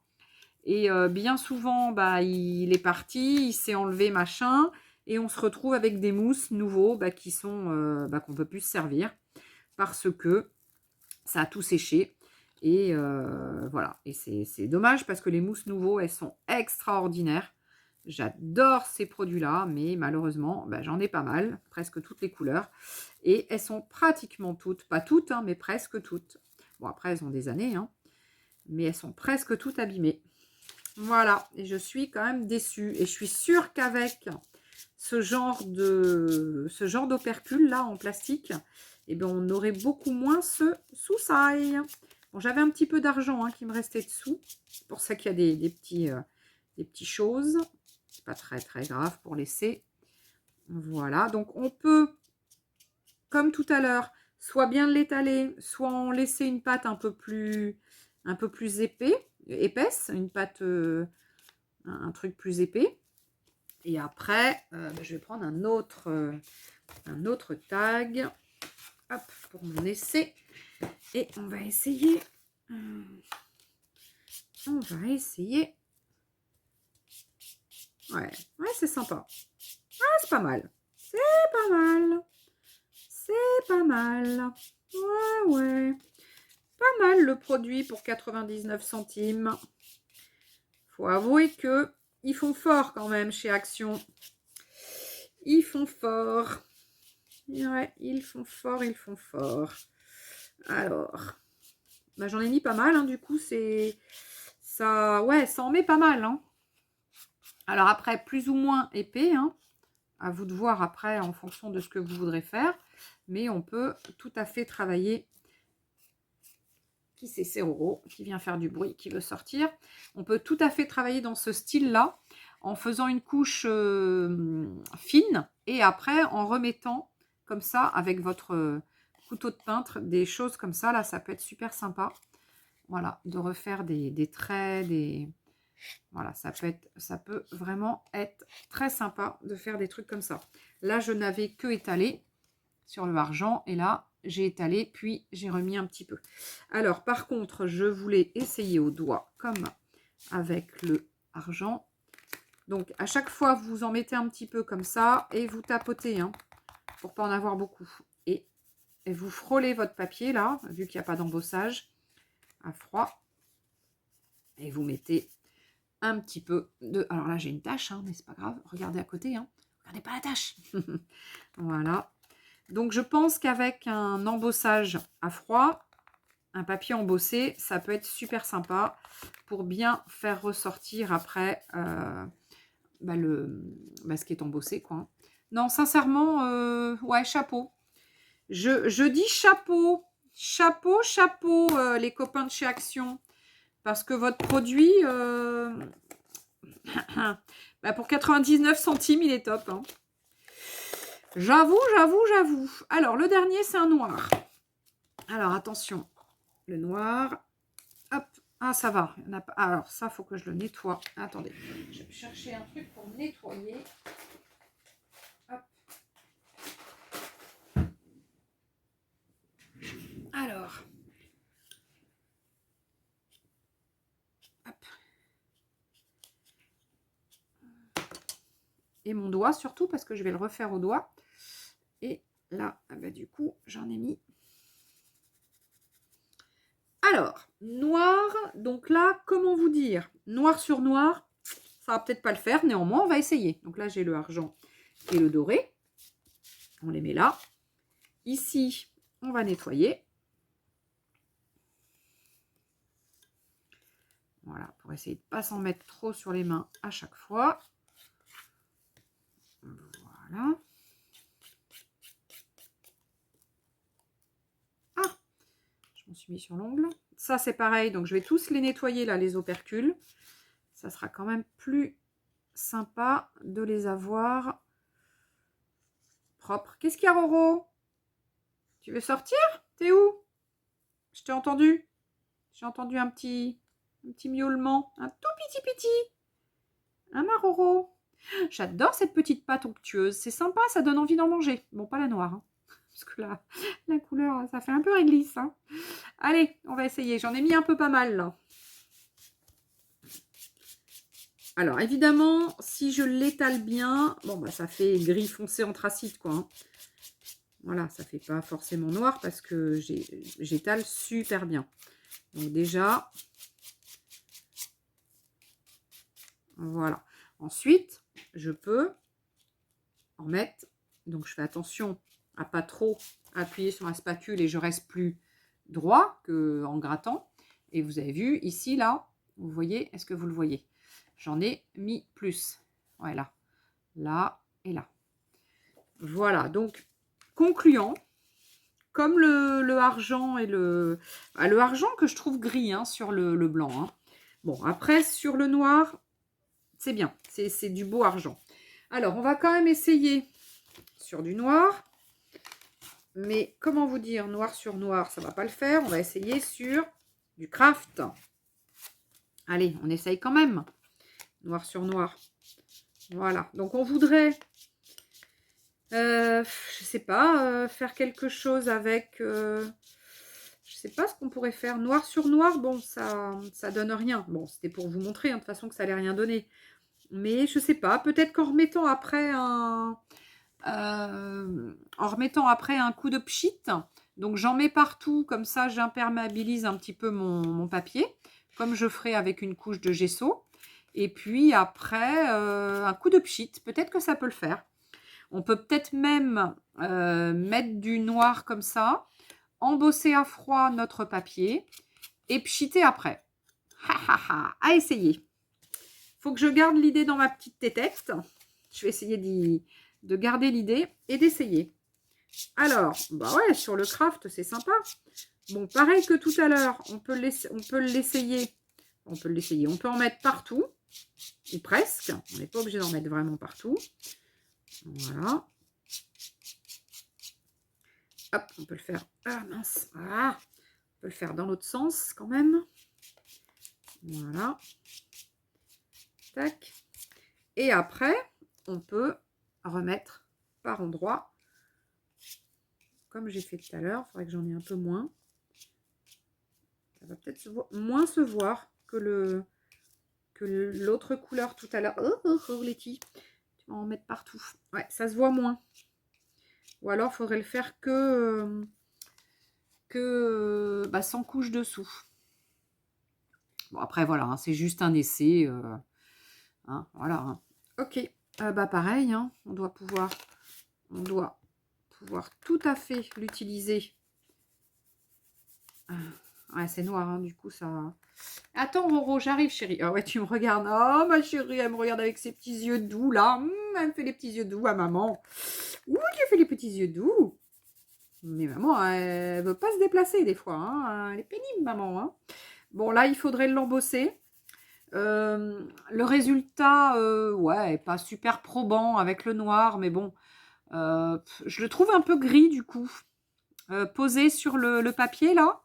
Speaker 1: Et bien souvent, bah, il est parti, il s'est enlevé, machin. Et on se retrouve avec des mousses Nouveau bah, qui sont bah, qu'on ne peut plus se servir parce que ça a tout séché. Et voilà. Et c'est dommage parce que les mousses Nouveau, elles sont extraordinaires. J'adore ces produits-là, mais malheureusement, bah, j'en ai pas mal, presque toutes les couleurs. Et elles sont pratiquement toutes, pas toutes, hein, mais presque toutes. Bon, après, elles ont des années, hein, mais elles sont presque toutes abîmées. Voilà, et je suis quand même déçue. Et je suis sûre qu'avec ce genre d'opercule là en plastique, eh ben, on aurait beaucoup moins ce sous-sail. Bon, j'avais un petit peu d'argent hein, qui me restait dessous. C'est pour ça qu'il y a des petites choses. C'est pas très très grave pour laisser. Voilà, donc on peut, comme tout à l'heure, soit bien l'étaler, soit en laisser une pâte un peu plus épaisse, une pâte, un truc plus épais. Et après, je vais prendre un autre tag, hop, pour mon essai. Et on va essayer. Ouais, c'est sympa. Ah, c'est pas mal. C'est pas mal. C'est pas mal. Ouais. Pas mal le produit pour 99 centimes. Faut avouer que ils font fort quand même chez Action. Ils font fort. Ouais, ils font fort. Alors, bah, j'en ai mis pas mal, hein, du coup, c'est... Ça, ouais, ça en met pas mal, hein. Alors après, plus ou moins épais, hein. à vous de voir après en fonction de ce que vous voudrez faire. Mais on peut tout à fait travailler. Qui c'est Roro qui vient faire du bruit, qui veut sortir. On peut tout à fait travailler dans ce style-là en faisant une couche fine et après en remettant comme ça avec votre couteau de peintre des choses comme ça. Là, ça peut être super sympa. Voilà, de refaire des traits, voilà, ça peut vraiment être très sympa de faire des trucs comme ça. Là, je n'avais que étalé sur le argent et là, j'ai étalé, puis j'ai remis un petit peu. Alors, par contre, je voulais essayer au doigt, comme avec le argent. Donc, à chaque fois, vous en mettez un petit peu comme ça et vous tapotez, hein, pour pas en avoir beaucoup. Et vous frôlez votre papier, là, vu qu'il n'y a pas d'embossage, à froid. Et vous mettez un petit peu de... Alors là, j'ai une tache, hein, mais c'est pas grave. Regardez à côté, hein. Regardez pas la tache. Voilà. Donc, je pense qu'avec un embossage à froid, un papier embossé, ça peut être super sympa pour bien faire ressortir après ce qui est embossé, quoi. Non, sincèrement, ouais, chapeau. Je dis chapeau. Chapeau, les copains de chez Action. Parce que votre produit, pour 99 centimes, il est top, hein. J'avoue. Alors, le dernier, c'est un noir. Alors, attention. Le noir. Hop. Ah, ça va. Alors, ça, faut que je le nettoie. Attendez. Je vais chercher un truc pour nettoyer. Hop. Alors. Hop. Et mon doigt, surtout, parce que je vais le refaire au doigt. Et là, du coup, j'en ai mis. Alors, noir, donc là, comment vous dire? Noir sur noir, ça va peut-être pas le faire, néanmoins, on va essayer. Donc là, j'ai le argent et le doré. On les met là. Ici, on va nettoyer. Voilà, pour essayer de ne pas s'en mettre trop sur les mains à chaque fois. Voilà. Ah, je m'en suis mis sur l'ongle. Ça, c'est pareil, donc je vais tous les nettoyer, là, les opercules. Ça sera quand même plus sympa de les avoir propres. Qu'est-ce qu'il y a, Roro? Tu veux sortir? T'es où? Je t'ai entendu. J'ai entendu un petit miaulement. Un tout petit. Hein, ma Roro? J'adore cette petite pâte onctueuse. C'est sympa, ça donne envie d'en manger. Bon, pas la noire, hein, parce que la couleur, ça fait un peu réglisse, hein. Allez, on va essayer. J'en ai mis un peu pas mal, là. Alors, évidemment, si je l'étale bien, bon, ça fait gris foncé anthracite, quoi, hein. Voilà, ça fait pas forcément noir parce que j'étale super bien. Donc déjà, voilà. Ensuite, je peux en mettre. Donc, je fais attention à pas trop appuyer sur la spatule et je reste plus droit qu'en grattant. Et vous avez vu ici, là, vous voyez, est-ce que vous le voyez? J'en ai mis plus. Voilà. Là et là. Voilà, donc, concluant, comme le argent et le argent que je trouve gris, hein, sur le blanc, hein. Bon, après, sur le noir, c'est bien. C'est du beau argent. Alors, on va quand même essayer sur du noir. Mais comment vous dire, noir sur noir, ça ne va pas le faire. On va essayer sur du craft. Allez, on essaye quand même. Noir sur noir. Voilà. Donc, on voudrait, je sais pas, faire quelque chose avec... je sais pas ce qu'on pourrait faire. Noir sur noir, bon, ça donne rien. Bon, c'était pour vous montrer, hein, de toute façon, que ça allait rien donner. Mais je sais pas, peut-être qu'en remettant après un coup de pchit, donc j'en mets partout, comme ça j'imperméabilise un petit peu mon papier, comme je ferai avec une couche de gesso. Et puis après, un coup de pchit, peut-être que ça peut le faire. On peut peut-être même mettre du noir comme ça, embosser à froid notre papier et pchiter après. À essayer. Faut que je garde l'idée dans ma petite tête. Je vais essayer de garder l'idée et d'essayer. Alors, bah ouais, sur le craft, c'est sympa. Bon, pareil que tout à l'heure, on peut l'essayer. On peut l'essayer. On peut en mettre partout, ou presque. On n'est pas obligé d'en mettre vraiment partout. Voilà. Hop, on peut le faire. Ah mince. Ah, on peut le faire dans l'autre sens quand même. Voilà. Tac. Et après, on peut remettre par endroit. Comme j'ai fait tout à l'heure. Il faudrait que j'en ai un peu moins. Ça va peut-être moins se voir que l'autre couleur tout à l'heure. Oh, Letty. Tu vas en mettre partout. Ouais, ça se voit moins. Ou alors, il faudrait le faire que sans couche dessous. Bon, après, voilà, hein, c'est juste un essai. Hein, voilà. Hein. Ok. Bah, pareil, hein, on doit pouvoir tout à fait l'utiliser. Ouais, c'est noir, hein, du coup, ça... Attends, Roro, j'arrive, chérie. Ah ouais, tu me regardes. Oh, ma chérie, elle me regarde avec ses petits yeux doux, là. Elle me fait les petits yeux doux à maman. Ouh, tu fais les petits yeux doux. Mais maman, elle veut pas se déplacer, des fois. Hein. Elle est pénible, maman. Hein. Bon, là, il faudrait l'embosser. Le résultat, ouais, est pas super probant avec le noir, mais bon, je le trouve un peu gris, du coup. Posé sur le papier, là,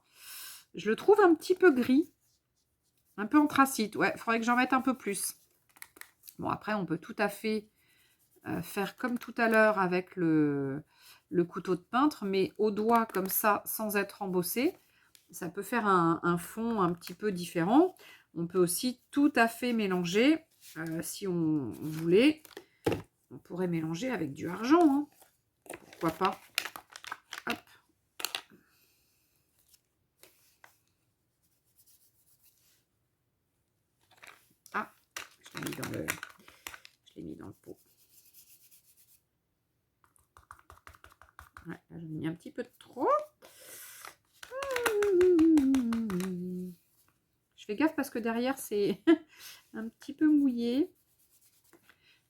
Speaker 1: je le trouve un petit peu gris. Un peu anthracite, ouais, il faudrait que j'en mette un peu plus. Bon, après, on peut tout à fait faire comme tout à l'heure avec le couteau de peintre, mais au doigt, comme ça, sans être embossé. Ça peut faire un fond un petit peu différent. On peut aussi tout à fait mélanger, si on voulait. On pourrait mélanger avec du argent, hein. Pourquoi pas. Hop. Ah, je l'ai mis dans le pot. Ouais, là, j'en ai mis un petit peu de trop. Je fais gaffe parce que derrière, c'est un petit peu mouillé.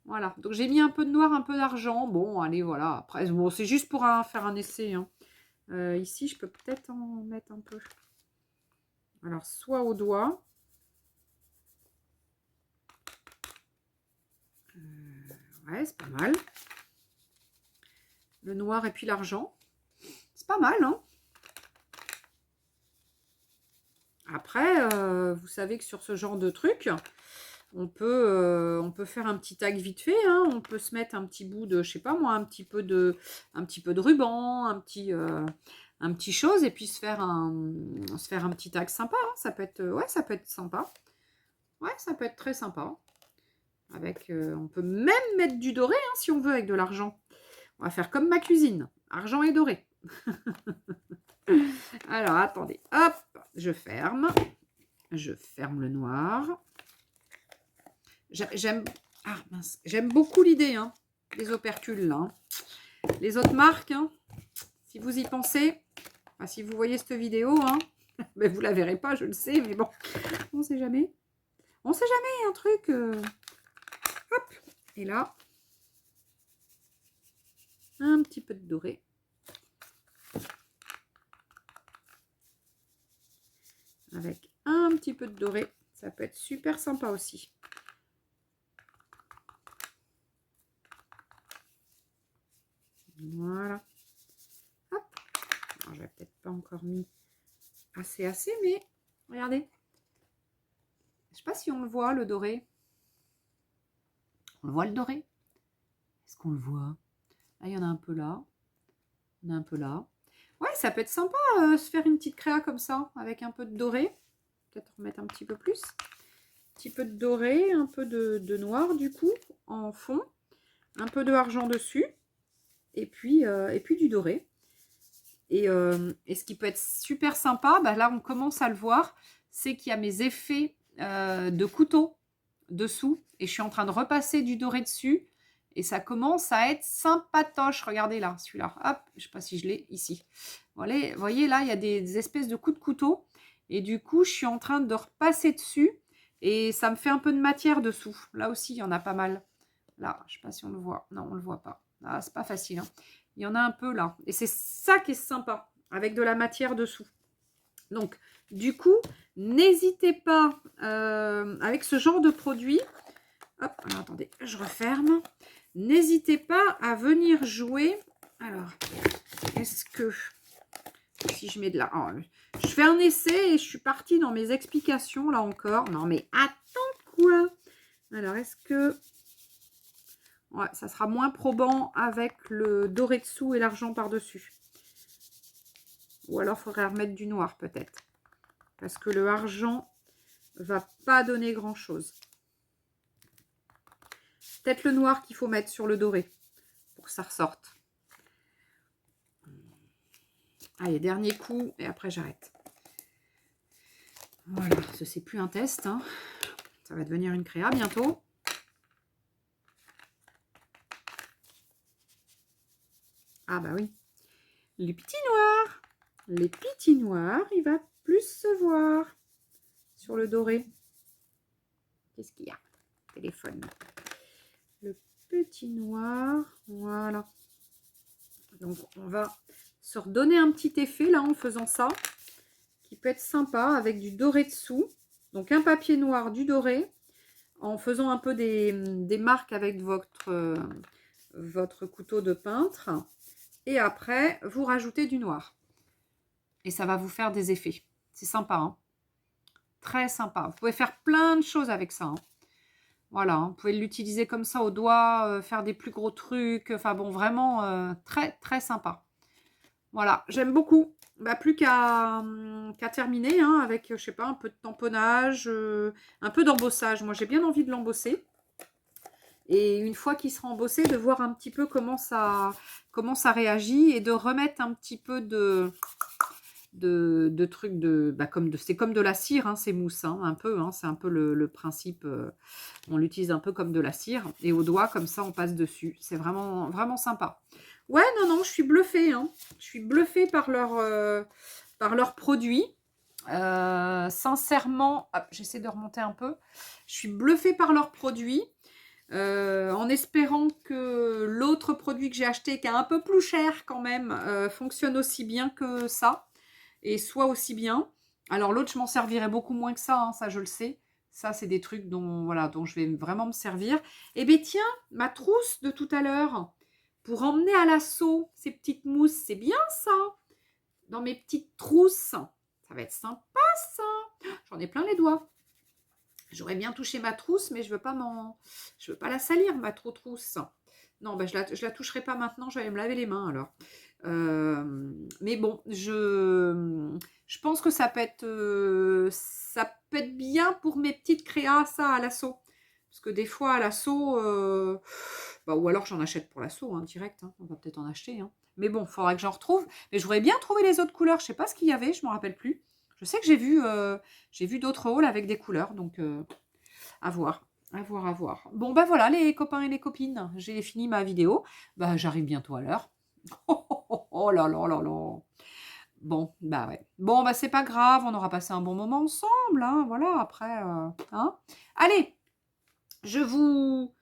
Speaker 1: Voilà, donc j'ai mis un peu de noir, un peu d'argent. Bon, allez, voilà. Après, bon, c'est juste pour faire un essai. Hein. Ici, je peux peut-être en mettre un peu. Alors, soit au doigt. Ouais, c'est pas mal. Le noir et puis l'argent. C'est pas mal, hein. Après, vous savez que sur ce genre de truc, on peut faire un petit tag vite fait. Hein. On peut se mettre un petit bout de, je sais pas moi, un petit peu de ruban, un petit chose, et puis se faire un petit tag sympa. Hein. Ça peut être, ouais, ça peut être sympa. Ouais, ça peut être très sympa. Avec, on peut même mettre du doré hein, si on veut avec de l'argent. On va faire comme ma cuisine, argent et doré. Alors, attendez, hop, je ferme le noir. J'aime beaucoup l'idée hein, des opercules là. Hein. Les autres marques, hein, si vous y pensez, enfin, si vous voyez cette vidéo, hein, ben vous la verrez pas, je le sais, mais bon, on sait jamais. On sait jamais un truc. Hop, et là, un petit peu de doré. Avec un petit peu de doré, ça peut être super sympa aussi. Voilà. Hop. Alors, j'avais peut-être pas encore mis assez, mais regardez. Je sais pas si on le voit, le doré. On le voit, le doré? Est-ce qu'on le voit? Là, il y en a un peu là. Il y en a un peu là. Ouais, ça peut être sympa se faire une petite créa comme ça, avec un peu de doré. Peut-être remettre un petit peu plus. Un petit peu de doré, un peu de noir du coup, en fond. Un peu de argent dessus. Et puis du doré. Et ce qui peut être super sympa, bah là on commence à le voir, c'est qu'il y a mes effets de couteau dessous. Et je suis en train de repasser du doré dessus. Et ça commence à être sympatoche. Regardez là, celui-là. Hop, je ne sais pas si je l'ai ici. Voilà, vous voyez là, il y a des espèces de coups de couteau. Et du coup, je suis en train de repasser dessus. Et ça me fait un peu de matière dessous. Là aussi, il y en a pas mal. Là, je ne sais pas si on le voit. Non, on ne le voit pas. Ah, c'est pas facile, hein. Il y en a un peu là. Et c'est ça qui est sympa, avec de la matière dessous. Donc, du coup, n'hésitez pas, avec ce genre de produit, hop, alors attendez, je referme. N'hésitez pas à venir jouer. Alors, est-ce que, si je mets de la... oh, je fais un essai et je suis partie dans mes explications, là encore. Non, mais attends, quoi? Alors, est-ce que... ouais, ça sera moins probant avec le doré dessous et l'argent par-dessus. Ou alors, il faudrait remettre du noir, peut-être. Parce que le argent va pas donner grand-chose. Peut-être le noir qu'il faut mettre sur le doré pour que ça ressorte. Allez, dernier coup et après j'arrête. Voilà, ce c'est plus un test, hein. Ça va devenir une créa bientôt. Ah bah oui. Les petits noirs. Les petits noirs, il va plus se voir sur le doré. Qu'est-ce qu'il y a? Téléphone. Le petit noir, voilà. Donc on va se redonner un petit effet là en faisant ça, qui peut être sympa avec du doré dessous. Donc un papier noir, du doré, en faisant un peu des marques avec votre couteau de peintre. Et après, vous rajoutez du noir. Et ça va vous faire des effets. C'est sympa, hein. Très sympa. Vous pouvez faire plein de choses avec ça, hein. Voilà, hein. Vous pouvez l'utiliser comme ça au doigt, faire des plus gros trucs. Enfin bon, vraiment très, très sympa. Voilà, j'aime beaucoup. Bah, plus qu'à terminer, hein, avec, je sais pas, un peu de tamponnage, un peu d'embossage. Moi, j'ai bien envie de l'embosser. Et une fois qu'il sera embossé, de voir un petit peu comment ça réagit et de remettre un petit peu de trucs c'est comme de la cire, hein, ces mousses, hein, un peu, hein, c'est un peu le principe. On l'utilise un peu comme de la cire et au doigt, comme ça, on passe dessus. C'est vraiment, vraiment sympa. Ouais, non, je suis bluffée, hein. Je suis bluffée par leurs produits. Sincèrement, j'essaie de remonter un peu. Je suis bluffée par leurs produits. En espérant que l'autre produit que j'ai acheté, qui est un peu plus cher quand même, fonctionne aussi bien que ça et soit aussi bien. Alors l'autre, je m'en servirai beaucoup moins que ça, hein, ça je le sais. Ça, c'est des trucs dont je vais vraiment me servir. Eh bien tiens, ma trousse de tout à l'heure, pour emmener à l'assaut ces petites mousses, c'est bien ça. Dans mes petites trousses, ça va être sympa ça. J'en ai plein les doigts. J'aurais bien touché ma trousse, mais je veux pas la salir, ma trousse. Non, je la toucherai pas maintenant, je vais me laver les mains alors. Mais bon, je pense que ça peut être bien pour mes petites créas, ça, à l'assaut. Parce que des fois, à l'assaut, ou alors j'en achète pour l'assaut, hein, direct. Hein, on va peut-être en acheter. Hein. Mais bon, il faudra que j'en retrouve. Mais je voudrais bien trouver les autres couleurs. Je sais pas ce qu'il y avait, je m'en rappelle plus. Je sais que j'ai vu d'autres hauls avec des couleurs, donc à voir. À voir, à voir. Bon, voilà, les copains et les copines, j'ai fini ma vidéo. J'arrive bientôt à l'heure. Oh là là là là. Bon, ouais. Bon, c'est pas grave, on aura passé un bon moment ensemble, hein, voilà, après, hein. Allez, je vous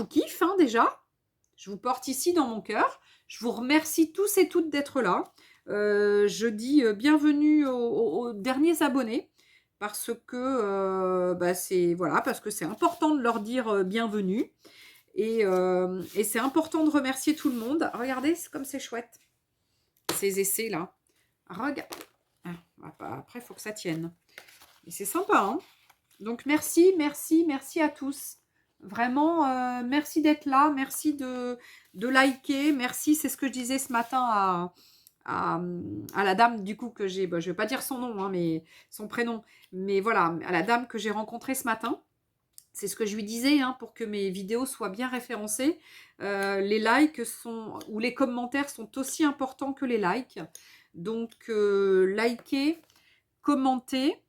Speaker 1: kiffe, hein, déjà. Je vous porte ici dans mon cœur. Je vous remercie tous et toutes d'être là. Je dis bienvenue aux derniers abonnés parce que c'est important de leur dire bienvenue et c'est important de remercier tout le monde. Regardez comme c'est chouette ces essais là. Regarde. Après, il faut que ça tienne. Et c'est sympa, hein. Donc merci à tous. Vraiment, merci d'être là, merci de liker, merci, c'est ce que je disais ce matin à la dame du coup que j'ai, je ne vais pas dire son nom, hein, mais son prénom, mais voilà, à la dame que j'ai rencontrée ce matin. C'est ce que je lui disais, hein, pour que mes vidéos soient bien référencées. Les likes ou les commentaires sont aussi importants que les likes. Donc, likez, commentez.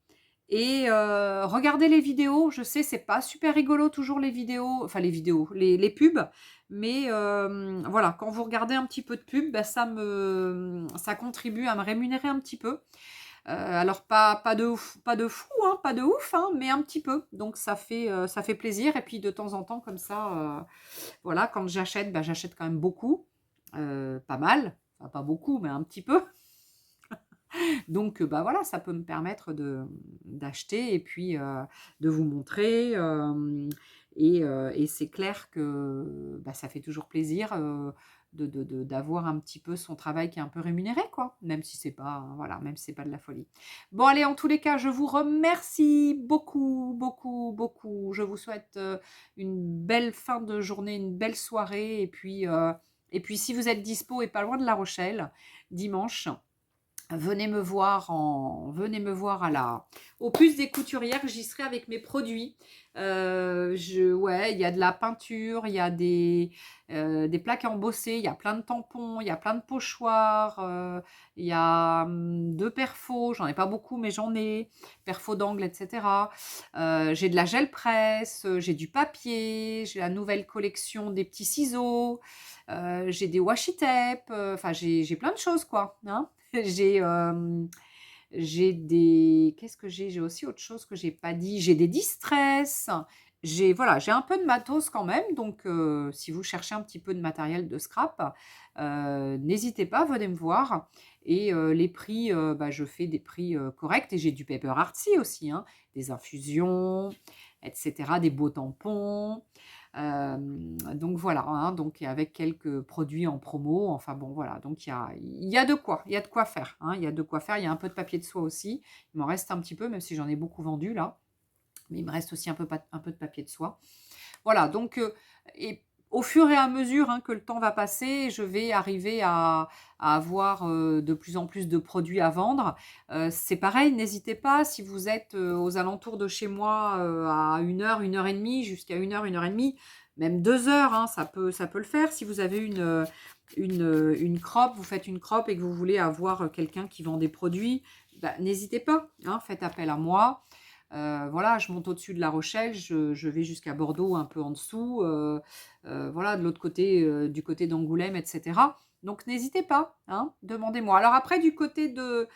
Speaker 1: Et regardez les vidéos, je sais, c'est pas super rigolo toujours les vidéos, enfin les pubs, mais voilà, quand vous regardez un petit peu de pub, ça contribue à me rémunérer un petit peu. Alors pas de fou, hein, pas de ouf, hein, mais un petit peu. Donc ça fait plaisir. Et puis de temps en temps, comme ça, voilà, quand j'achète, bah, j'achète quand même beaucoup. Pas mal. Enfin, pas beaucoup, mais un petit peu. Donc, bah voilà, ça peut me permettre d'acheter et puis de vous montrer. Et c'est clair que bah, ça fait toujours plaisir d'avoir un petit peu son travail qui est un peu rémunéré, quoi. Même si c'est pas, voilà, même si c'est pas de la folie. Bon, allez, en tous les cas, je vous remercie beaucoup, beaucoup, beaucoup. Je vous souhaite une belle fin de journée, une belle soirée. Et puis si vous êtes dispo et pas loin de La Rochelle, dimanche, venez me voir au Puce des Couturières, j'y serai avec mes produits. Ouais, il y a de la peinture, il y a des plaques embossées, il y a plein de tampons, il y a plein de pochoirs, il y a deux perfos, j'en ai pas beaucoup, mais j'en ai, perfos d'angle, etc. J'ai de la gel presse, j'ai du papier, j'ai la nouvelle collection des petits ciseaux, j'ai des washi tape, enfin j'ai plein de choses, quoi, hein. J'ai qu'est-ce que j'ai? J'ai aussi autre chose que j'ai pas dit. J'ai des distress. Voilà, j'ai un peu de matos quand même. Donc, si vous cherchez un petit peu de matériel de scrap, n'hésitez pas, venez me voir. Et les prix, bah, je fais des prix corrects. Et j'ai du paper artsy aussi, hein, des infusions, etc., des beaux tampons. Donc voilà, hein, donc avec quelques produits en promo, enfin bon voilà, donc il y a de quoi faire, hein, il y a de quoi faire, il y a un peu de papier de soie aussi, il m'en reste un petit peu, même si j'en ai beaucoup vendu là, mais il me reste aussi un peu de papier de soie. Voilà, donc et au fur et à mesure, hein, que le temps va passer, je vais arriver à avoir de plus en plus de produits à vendre. C'est pareil, n'hésitez pas, si vous êtes aux alentours de chez moi à 1 heure et demie, jusqu'à 1 heure et demie, même 2 heures, hein, ça peut le faire. Si vous avez une crop, vous faites une crop et que vous voulez avoir quelqu'un qui vend des produits, bah, n'hésitez pas, hein, faites appel à moi. Voilà, je monte au-dessus de La Rochelle, je vais jusqu'à Bordeaux, un peu en dessous, voilà, de l'autre côté, du côté d'Angoulême, etc. Donc n'hésitez pas, hein, demandez-moi. Alors après, du côté de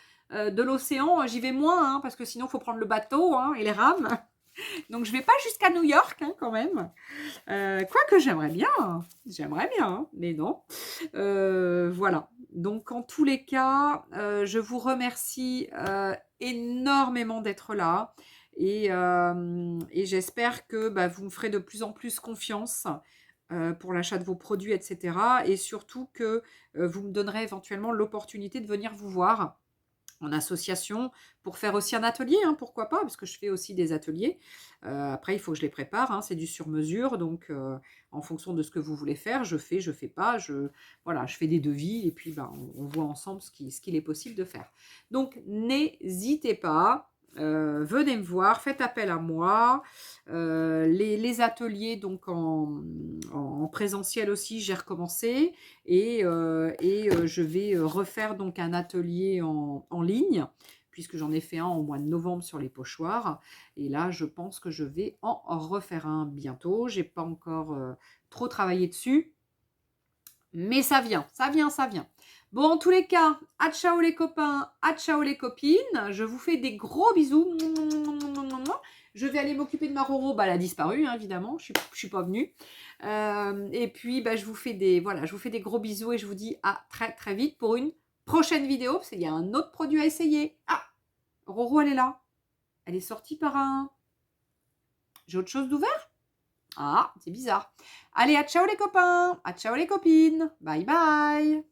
Speaker 1: l'océan, j'y vais moins, hein, parce que sinon, il faut prendre le bateau, hein, et les rames. Donc je vais pas jusqu'à New York, hein, quand même. Quoique j'aimerais bien, hein, mais non. Voilà. Donc en tous les cas, je vous remercie énormément d'être là. Et j'espère que bah, vous me ferez de plus en plus confiance pour l'achat de vos produits, etc. Et surtout que vous me donnerez éventuellement l'opportunité de venir vous voir en association pour faire aussi un atelier, hein, pourquoi pas, parce que je fais aussi des ateliers. Après, il faut que je les prépare, hein, c'est du sur-mesure, donc en fonction de ce que vous voulez faire, je fais pas, voilà, je fais des devis et puis ben, on voit ensemble ce qu'il est possible de faire. Donc, n'hésitez pas. Venez me voir, faites appel à moi. Les ateliers donc en présentiel aussi, j'ai recommencé et je vais refaire donc un atelier en ligne puisque j'en ai fait un au mois de novembre sur les pochoirs et là je pense que je vais en refaire un bientôt. J'ai pas encore trop travaillé dessus, mais ça vient, ça vient, ça vient. Bon, en tous les cas, à ciao les copains, à ciao les copines. Je vous fais des gros bisous. Je vais aller m'occuper de ma Roro. Bah, elle a disparu, hein, évidemment. Je suis pas venue. Et puis, bah, je vous fais des gros bisous et je vous dis à très très vite pour une prochaine vidéo. Parce qu'il y a un autre produit à essayer. Ah, Roro, elle est là. Elle est sortie par un... J'ai autre chose d'ouvert? Ah, c'est bizarre. Allez, à ciao les copains, à ciao les copines. Bye bye.